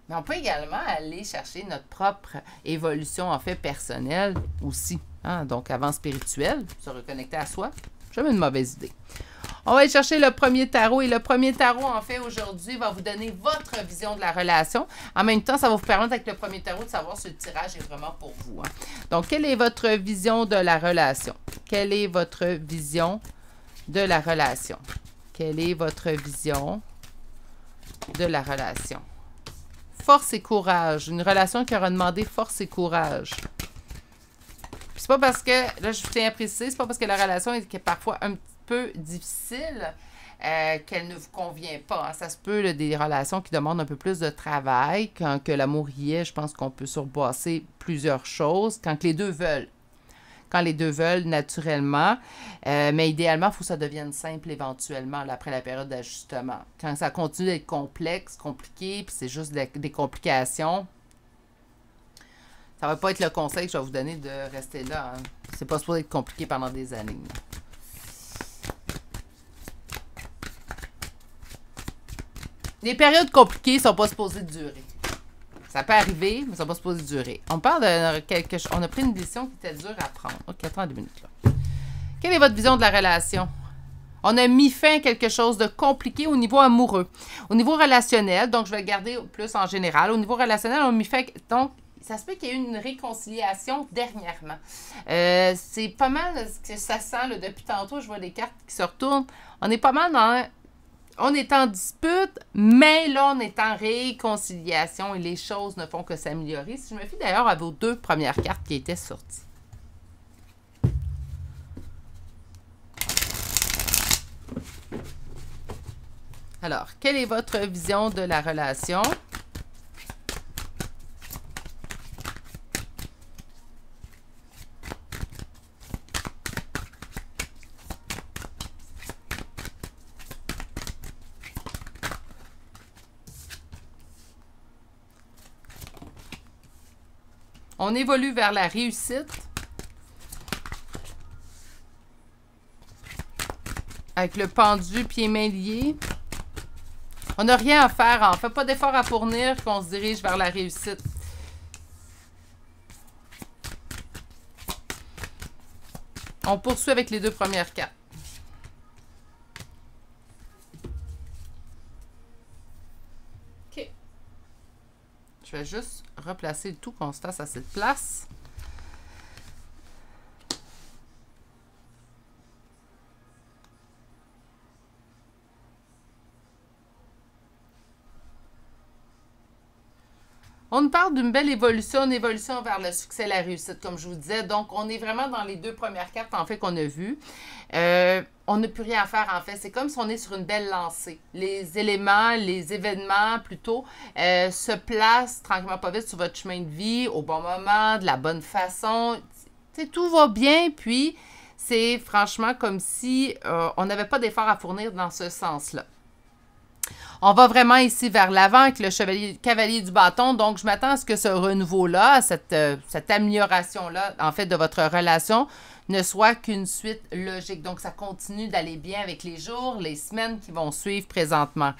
Mais on peut également aller chercher notre propre évolution, en fait, personnelle aussi. Hein? Donc, avant spirituel, se reconnecter à soi, jamais une mauvaise idée. On va aller chercher le premier tarot. Et le premier tarot, en fait, aujourd'hui, va vous donner votre vision de la relation. En même temps, ça va vous permettre, avec le premier tarot, de savoir si le tirage est vraiment pour vous. Hein? Donc, quelle est votre vision de la relation? Quelle est votre vision de la relation? Quelle est votre vision de la relation? Force et courage. Une relation qui aura demandé force et courage. C'est pas parce que, là, je tiens à préciser, c'est pas parce que la relation est parfois un petit peu difficile qu'elle ne vous convient pas. Hein. Ça se peut, là, des relations qui demandent un peu plus de travail. Quand que l'amour y est, je pense qu'on peut surpasser plusieurs choses. Quand les deux veulent. Quand les deux veulent, naturellement. Mais idéalement, il faut que ça devienne simple éventuellement, là, après la période d'ajustement. Quand ça continue d'être complexe, compliqué, puis c'est juste des complications, ça ne va pas être le conseil que je vais vous donner de rester là. Hein. C'est pas supposé être compliqué pendant des années. Les périodes compliquées ne sont pas supposées durer. Ça peut arriver, mais ça va pas supposé durer. On parle de quelque chose. On a pris une décision qui était dure à prendre. OK, attends 2 minutes là. Quelle est votre vision de la relation? On a mis fin à quelque chose de compliqué au niveau amoureux. Au niveau relationnel, donc je vais le garder plus en général. Au niveau relationnel, on a mis fin. Donc, ça se peut qu'il y ait eu une réconciliation dernièrement. C'est pas mal ce que ça sent là, depuis tantôt. Je vois des cartes qui se retournent. On est pas mal dans. On est en dispute, mais là, on est en réconciliation et les choses ne font que s'améliorer. Si je me fie d'ailleurs à vos 2 premières cartes qui étaient sorties. Alors, quelle est votre vision de la relation? On évolue vers la réussite. Avec le pendu, pieds-mains liés. On n'a rien à faire. On ne fait pas d'effort à fournir qu'on se dirige vers la réussite. On poursuit avec les 2 premières cartes. OK. Je vais juste replacer le tout, qu'on se fasse à cette place. On nous parle d'une belle évolution, une évolution vers le succès et la réussite, comme je vous disais. Donc, on est vraiment dans les 2 premières cartes, en fait, qu'on a vues. On n'a plus rien à faire, en fait. C'est comme si on est sur une belle lancée. Les éléments, les événements, plutôt, se placent tranquillement pas vite sur votre chemin de vie, au bon moment, de la bonne façon. Tu sais, tout va bien, puis c'est franchement comme si on n'avait pas d'effort à fournir dans ce sens-là. On va vraiment ici vers l'avant avec le cavalier du bâton. Donc, je m'attends à ce que ce renouveau-là, cette amélioration-là, en fait, de votre relation, ne soit qu'une suite logique. Donc, ça continue d'aller bien avec les jours, les semaines qui vont suivre présentement.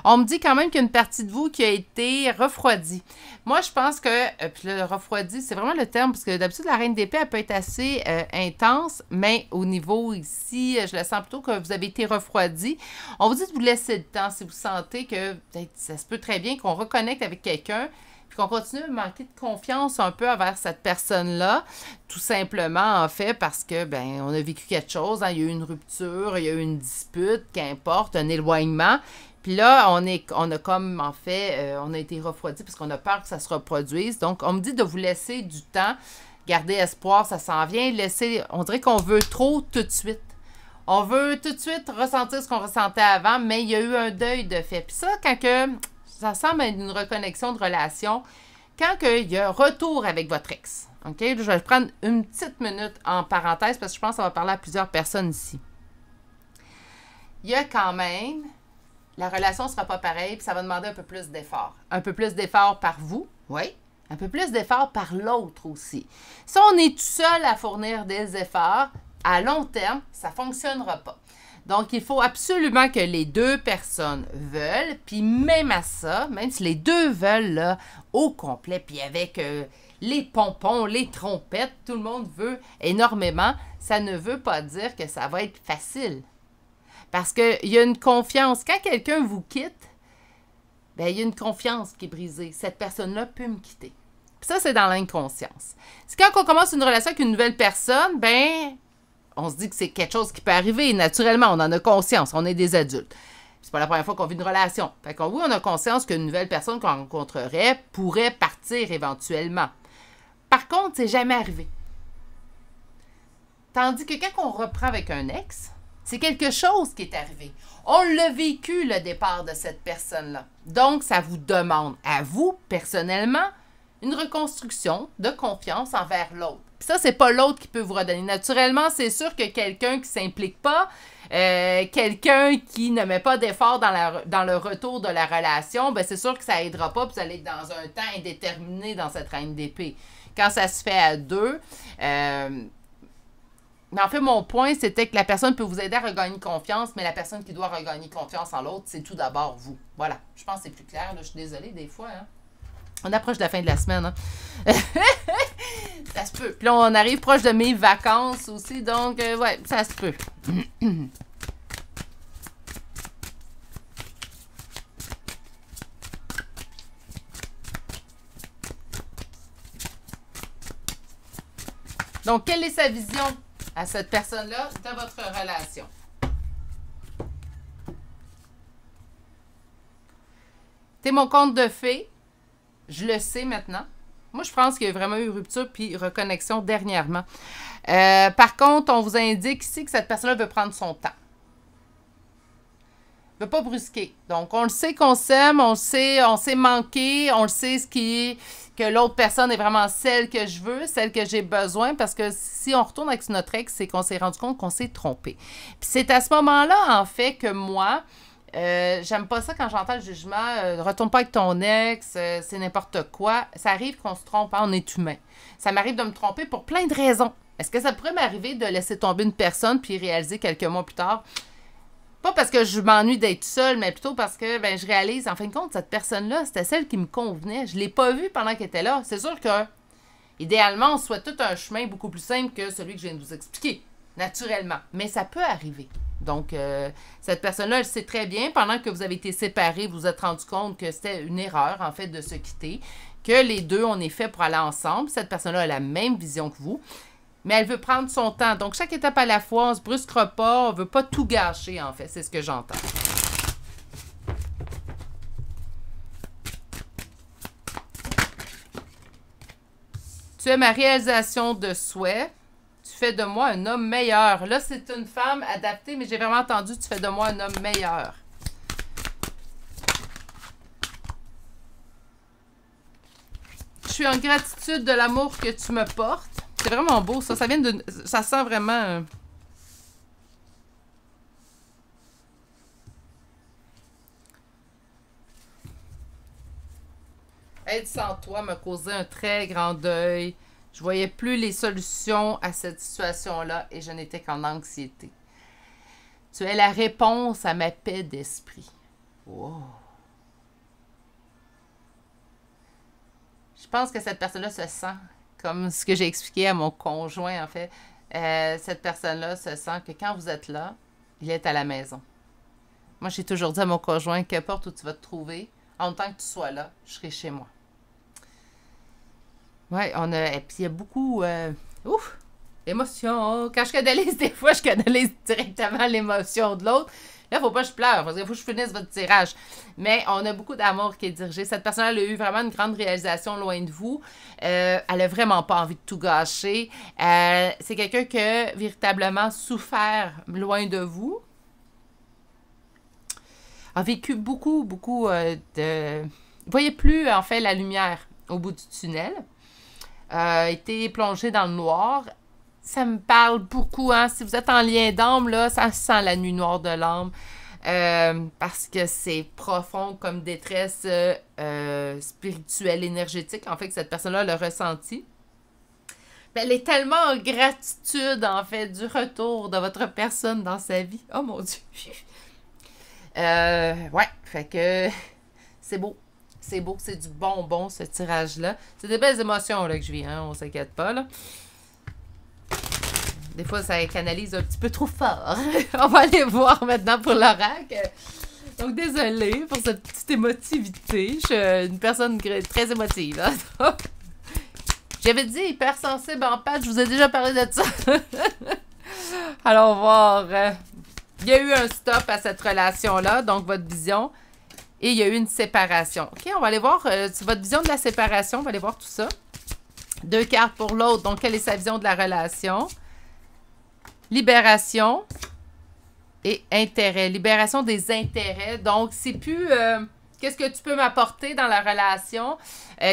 On me dit quand même qu'il y a une partie de vous qui a été refroidie. Moi, je pense que, puis le refroidi, c'est vraiment le terme, parce que d'habitude, la reine d'épée, elle peut être assez intense, mais au niveau ici, je le sens plutôt que vous avez été refroidi. On vous dit de vous laisser le temps si vous sentez que ça se peut très bien qu'on reconnecte avec quelqu'un, puis qu'on continue à manquer de confiance un peu envers cette personne-là, tout simplement, en fait, parce que, ben, on a vécu quelque chose, hein, il y a eu une rupture, il y a eu une dispute, qu'importe, un éloignement, puis là, on a comme, en fait, on a été refroidi parce qu'on a peur que ça se reproduise, donc on me dit de vous laisser du temps, garder espoir, ça s'en vient, laisser, on dirait qu'on veut trop tout de suite. On veut tout de suite ressentir ce qu'on ressentait avant, mais il y a eu un deuil de fait. Puis ça, quand que ça semble être une reconnexion de relation, quand il y a un retour avec votre ex, OK? Je vais prendre une petite minute en parenthèse parce que je pense que ça va parler à plusieurs personnes ici. Il y a quand même, la relation ne sera pas pareille, puis ça va demander un peu plus d'efforts. Un peu plus d'efforts par vous, oui. Un peu plus d'efforts par l'autre aussi. Si on est tout seul à fournir des efforts, à long terme, ça ne fonctionnera pas. Donc, il faut absolument que les deux personnes veulent, puis même à ça, même si les deux veulent là, au complet, puis avec les pompons, les trompettes, tout le monde veut énormément, ça ne veut pas dire que ça va être facile. Parce qu'il y a une confiance. Quand quelqu'un vous quitte, bien, il y a une confiance qui est brisée. Cette personne-là peut me quitter. Puis ça, c'est dans l'inconscience. C'est quand on commence une relation avec une nouvelle personne, ben on se dit que c'est quelque chose qui peut arriver. Naturellement, on en a conscience. On est des adultes. C'est pas la première fois qu'on vit une relation. Fait que oui, on a conscience qu'une nouvelle personne qu'on rencontrerait pourrait partir éventuellement. Par contre, c'est jamais arrivé. Tandis que quand on reprend avec un ex, c'est quelque chose qui est arrivé. On l'a vécu, le départ de cette personne-là. Donc, ça vous demande, à vous, personnellement, une reconstruction de confiance envers l'autre. Puis ça, c'est pas l'autre qui peut vous redonner. Naturellement, c'est sûr que quelqu'un qui s'implique pas, quelqu'un qui ne met pas d'effort dans le retour de la relation, ben c'est sûr que ça aidera pas, puis vous allez être dans un temps indéterminé dans cette reine d'épée. Quand ça se fait à deux, mais en fait, mon point, c'était que la personne peut vous aider à regagner confiance, mais la personne qui doit regagner confiance en l'autre, c'est tout d'abord vous. Voilà. Je pense que c'est plus clair. Là. Je suis désolée des fois. Hein. On approche de la fin de la semaine. Hein. Ça se peut. Puis là, on arrive proche de mes vacances aussi. Donc, ouais, ça se peut. Donc, quelle est sa vision à cette personne-là de votre relation? C'est mon conte de fées. Je le sais maintenant. Moi, je pense qu'il y a vraiment eu rupture puis reconnexion dernièrement. Par contre, on vous indique ici que cette personne-là veut prendre son temps. Ne veut pas brusquer. Donc, on le sait qu'on s'aime, on sait manquer, on le sait que l'autre personne est vraiment celle que je veux, celle que j'ai besoin, parce que si on retourne avec notre ex, c'est qu'on s'est rendu compte qu'on s'est trompé. Puis c'est à ce moment-là, en fait, que moi, j'aime pas ça quand j'entends le jugement, retourne pas avec ton ex, c'est n'importe quoi. Ça arrive qu'on se trompe, hein, on est humain. Ça m'arrive de me tromper pour plein de raisons. Est-ce que ça pourrait m'arriver de laisser tomber une personne puis réaliser quelques mois plus tard? Pas parce que je m'ennuie d'être seule, mais plutôt parce que ben, je réalise, en fin de compte, cette personne-là, c'était celle qui me convenait. Je l'ai pas vue pendant qu'elle était là. C'est sûr que, idéalement, on souhaite tout un chemin beaucoup plus simple que celui que je viens de vous expliquer, naturellement. Mais ça peut arriver. Donc, cette personne-là, elle sait très bien, pendant que vous avez été séparés, vous vous êtes rendu compte que c'était une erreur, en fait, de se quitter, que les deux, on est fait pour aller ensemble. Cette personne-là a la même vision que vous, mais elle veut prendre son temps. Donc, chaque étape à la fois, on ne se brusquera pas, on ne veut pas tout gâcher, en fait. C'est ce que j'entends. Tu es ma réalisation de souhait. Tu fais de moi un homme meilleur. Là, c'est une femme adaptée, mais j'ai vraiment entendu, tu fais de moi un homme meilleur. Je suis en gratitude de l'amour que tu me portes. C'est vraiment beau, ça. Ça vient de... Ça sent vraiment... Être sans toi m'a causé un très grand deuil. Je voyais plus les solutions à cette situation-là et je n'étais qu'en anxiété. Tu es la réponse à ma paix d'esprit. Wow. Je pense que cette personne-là se sent, comme ce que j'ai expliqué à mon conjoint, en fait, cette personne-là se sent que quand vous êtes là, il est à la maison. Moi, j'ai toujours dit à mon conjoint, qu'importe où tu vas te trouver, en tant que tu sois là, je serai chez moi. Oui, et puis il y a beaucoup, émotion. Quand je canalise, des fois, je canalise directement l'émotion de l'autre. Là, il ne faut pas que je pleure, parce qu'il faut que je finisse votre tirage. Mais on a beaucoup d'amour qui est dirigé. Cette personne elle a eu vraiment une grande réalisation loin de vous. Elle n'a vraiment pas envie de tout gâcher. C'est quelqu'un qui a véritablement souffert loin de vous. A vécu beaucoup de... Vous voyez plus, en fait, la lumière au bout du tunnel. Été plongé dans le noir. Ça me parle beaucoup, hein. Si vous êtes en lien d'âme, là, ça sent la nuit noire de l'âme. Parce que c'est profond comme détresse spirituelle, énergétique. En fait, que cette personne-là l'a ressenti. Elle est tellement en gratitude, en fait, du retour de votre personne dans sa vie. Oh mon Dieu! Ouais, fait que c'est beau. C'est beau, c'est du bonbon, ce tirage-là. C'est des belles émotions là, que je vis, hein, on s'inquiète pas, là. Des fois, ça canalise un petit peu trop fort. On va aller voir maintenant pour l'oracle. Donc, désolée pour cette petite émotivité. Je suis une personne très émotive. Hein? J'avais dit hypersensible en pâte, je vous ai déjà parlé de ça. Alors, voir. Il y a eu un stop à cette relation-là, donc votre vision. Et il y a eu une séparation. OK, on va aller voir votre vision de la séparation. On va aller voir tout ça. 2 cartes pour l'autre. Donc, quelle est sa vision de la relation? Libération et intérêt. Libération des intérêts. Donc, c'est plus qu'est-ce que tu peux m'apporter dans la relation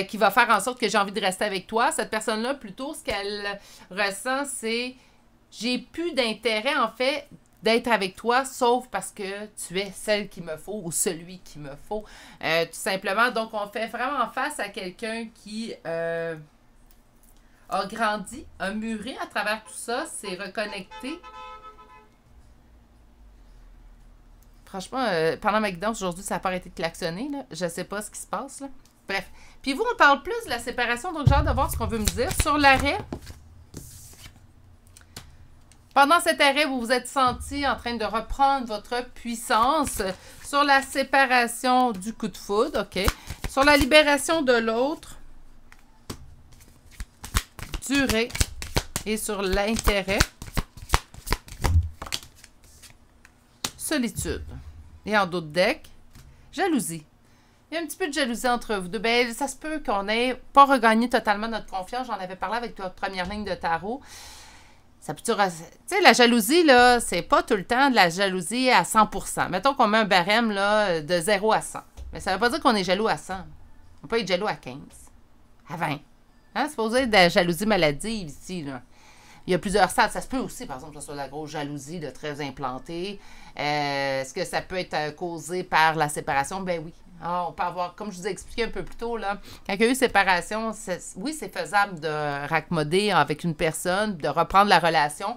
qui va faire en sorte que j'ai envie de rester avec toi. Cette personne-là, plutôt, ce qu'elle ressent, c'est j'ai plus d'intérêt, en fait, d'être avec toi, sauf parce que tu es celle qu'il me faut ou celui qu'il me faut. Tout simplement. Donc, on fait vraiment face à quelqu'un qui a grandi, a mûri à travers tout ça, s'est reconnecté. Franchement, pendant ma guidance aujourd'hui, ça n'a pas arrêté de klaxonner. Là. Je ne sais pas ce qui se passe. Là. Bref. Puis vous, on parle plus de la séparation, donc j'ai hâte de voir ce qu'on veut me dire. Sur l'arrêt, pendant cet arrêt, vous vous êtes senti en train de reprendre votre puissance. Sur la séparation du coup de foudre, OK. Sur la libération de l'autre, durée. Et sur l'intérêt, solitude. Et en d'autres decks, jalousie. Il y a un petit peu de jalousie entre vous deux. Ben, ça se peut qu'on n'ait pas regagné totalement notre confiance. J'en avais parlé avec votre première ligne de tarot. Ça peut tu sais, la jalousie, là, c'est pas tout le temps de la jalousie à 100%. Mettons qu'on met un barème là, de 0 à 100. Mais ça veut pas dire qu'on est jaloux à 100. On peut être jaloux à 15, à 20. Hein? C'est supposé être de la jalousie maladive ici, là. Il y a plusieurs stades. Ça se peut aussi, par exemple, que ce soit de la grosse jalousie de très implantée. Est-ce que ça peut être causé par la séparation? Ben oui. Ah, on peut avoir, comme je vous ai expliqué un peu plus tôt, là, quand il y a eu séparation, oui, c'est faisable de raccommoder avec une personne, de reprendre la relation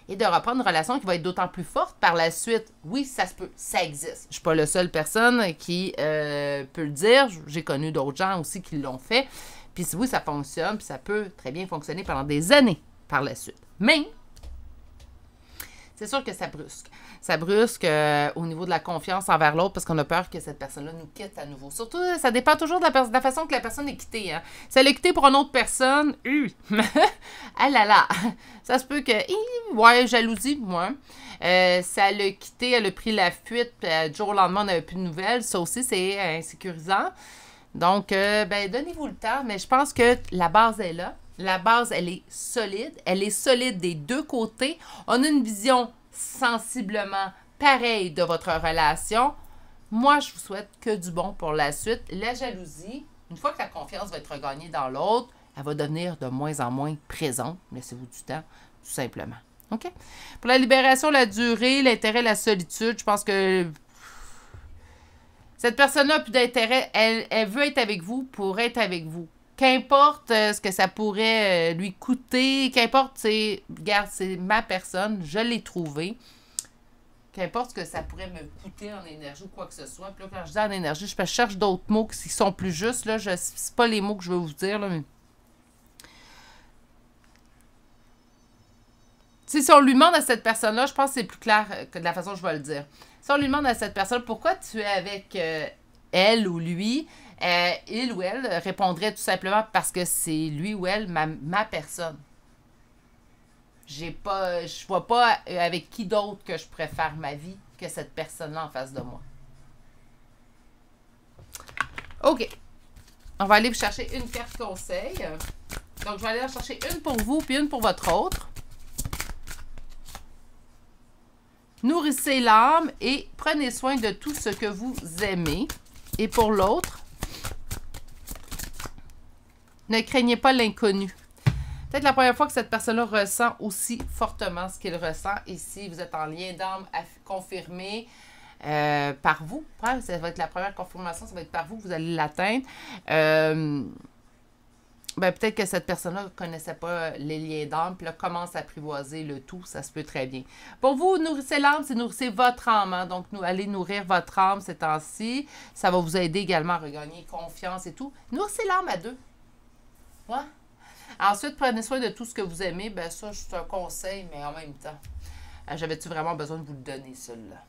et de reprendre une relation qui va être d'autant plus forte par la suite. Oui, ça se peut, ça existe. Je ne suis pas la seule personne qui peut le dire. J'ai connu d'autres gens aussi qui l'ont fait. Puis oui, ça fonctionne, puis ça peut très bien fonctionner pendant des années par la suite. Mais c'est sûr que ça brusque. Ça brusque au niveau de la confiance envers l'autre parce qu'on a peur que cette personne-là nous quitte à nouveau. Surtout, ça dépend toujours de la façon que la personne est quittée. Hein. Si elle est quittée pour une autre personne, ah là là, ça se peut que, ouais, jalousie, moi. Si elle l'a quitté, elle a pris la fuite, puis du jour au lendemain, on n'avait plus de nouvelles. Ça aussi, c'est insécurisant. Donc, ben, donnez-vous le temps, mais je pense que la base est là. La base, elle est solide. Elle est solide des deux côtés. On a une vision sensiblement pareille de votre relation. Moi, je vous souhaite que du bon pour la suite. La jalousie, une fois que la confiance va être regagnée dans l'autre, elle va devenir de moins en moins présente. Laissez-vous du temps, tout simplement. OK? Pour la libération, la durée, l'intérêt, la solitude, je pense que cette personne-là n'a plus d'intérêt. Elle veut être avec vous pour être avec vous. Qu'importe ce que ça pourrait lui coûter, qu'importe, regarde, c'est ma personne, je l'ai trouvée. Qu'importe ce que ça pourrait me coûter en énergie ou quoi que ce soit. Puis là, quand je dis en énergie, je cherche d'autres mots qui sont plus justes. Là, c'est pas les mots que je veux vous dire. Là, mais... si on lui demande à cette personne-là, je pense que c'est plus clair que de la façon que je vais le dire. Si on lui demande à cette personne pourquoi tu es avec elle ou lui, il ou elle répondrait tout simplement parce que c'est lui ou elle ma personne. Je vois pas avec qui d'autre que je préfère ma vie que cette personne-là en face de moi. OK. On va aller vous chercher une carte conseil. Donc, je vais aller en chercher une pour vous puis une pour votre autre. Nourrissez l'âme et prenez soin de tout ce que vous aimez. Et pour l'autre, ne craignez pas l'inconnu. Peut-être la première fois que cette personne-là ressent aussi fortement ce qu'il ressent. Et si vous êtes en lien d'âme confirmé par vous, ça va être la première confirmation, ça va être par vous que vous allez l'atteindre. Peut-être que cette personne-là ne connaissait pas les liens d'âme, puis là, commence à apprivoiser le tout, ça se peut très bien. Pour vous, nourrissez l'âme, c'est nourrissez votre âme. Hein? Donc, allez nourrir votre âme ces temps-ci. Ça va vous aider également à regagner confiance et tout. Nourrissez l'âme à deux. Ouais. Ensuite, prenez soin de tout ce que vous aimez. Ben ça, c'est un conseil, mais en même temps, j'avais-tu vraiment besoin de vous le donner, celui-là?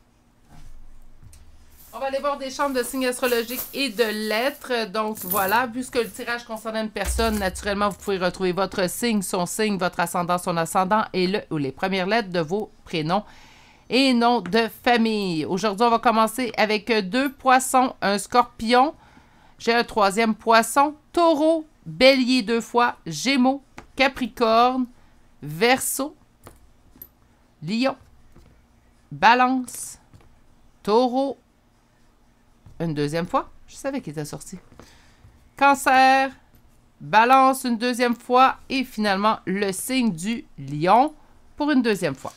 On va aller voir des chambres de signes astrologiques et de lettres. Donc, voilà, puisque le tirage concerne une personne, naturellement, vous pouvez retrouver votre signe, votre ascendant, son ascendant et le ou les premières lettres de vos prénoms et noms de famille. Aujourd'hui, on va commencer avec 2 poissons, un scorpion. J'ai un 3e poisson, taureau, bélier 2 fois, gémeaux, capricorne, verseau, lion, balance, taureau, une 2e fois, je savais qu'il était sorti, cancer, balance une 2e fois et finalement le signe du lion pour une 2e fois.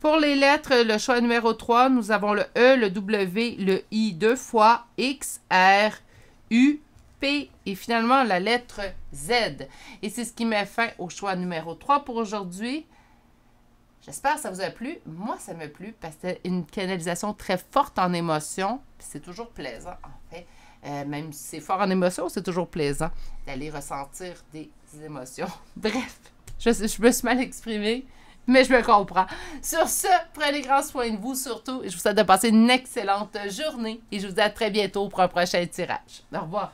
Pour les lettres, le choix numéro 3, nous avons le E, le W, le I 2 fois, X, R, U, P et finalement la lettre Z. Et c'est ce qui met fin au choix numéro 3 pour aujourd'hui. J'espère que ça vous a plu. Moi, ça m'a plu parce que c'était une canalisation très forte en émotion. C'est toujours plaisant, en fait. Même si c'est fort en émotion, c'est toujours plaisant d'aller ressentir des émotions. Bref, je me suis mal exprimée, mais je me comprends. Sur ce, prenez grand soin de vous surtout. Et je vous souhaite de passer une excellente journée. Et je vous dis à très bientôt pour un prochain tirage. Au revoir.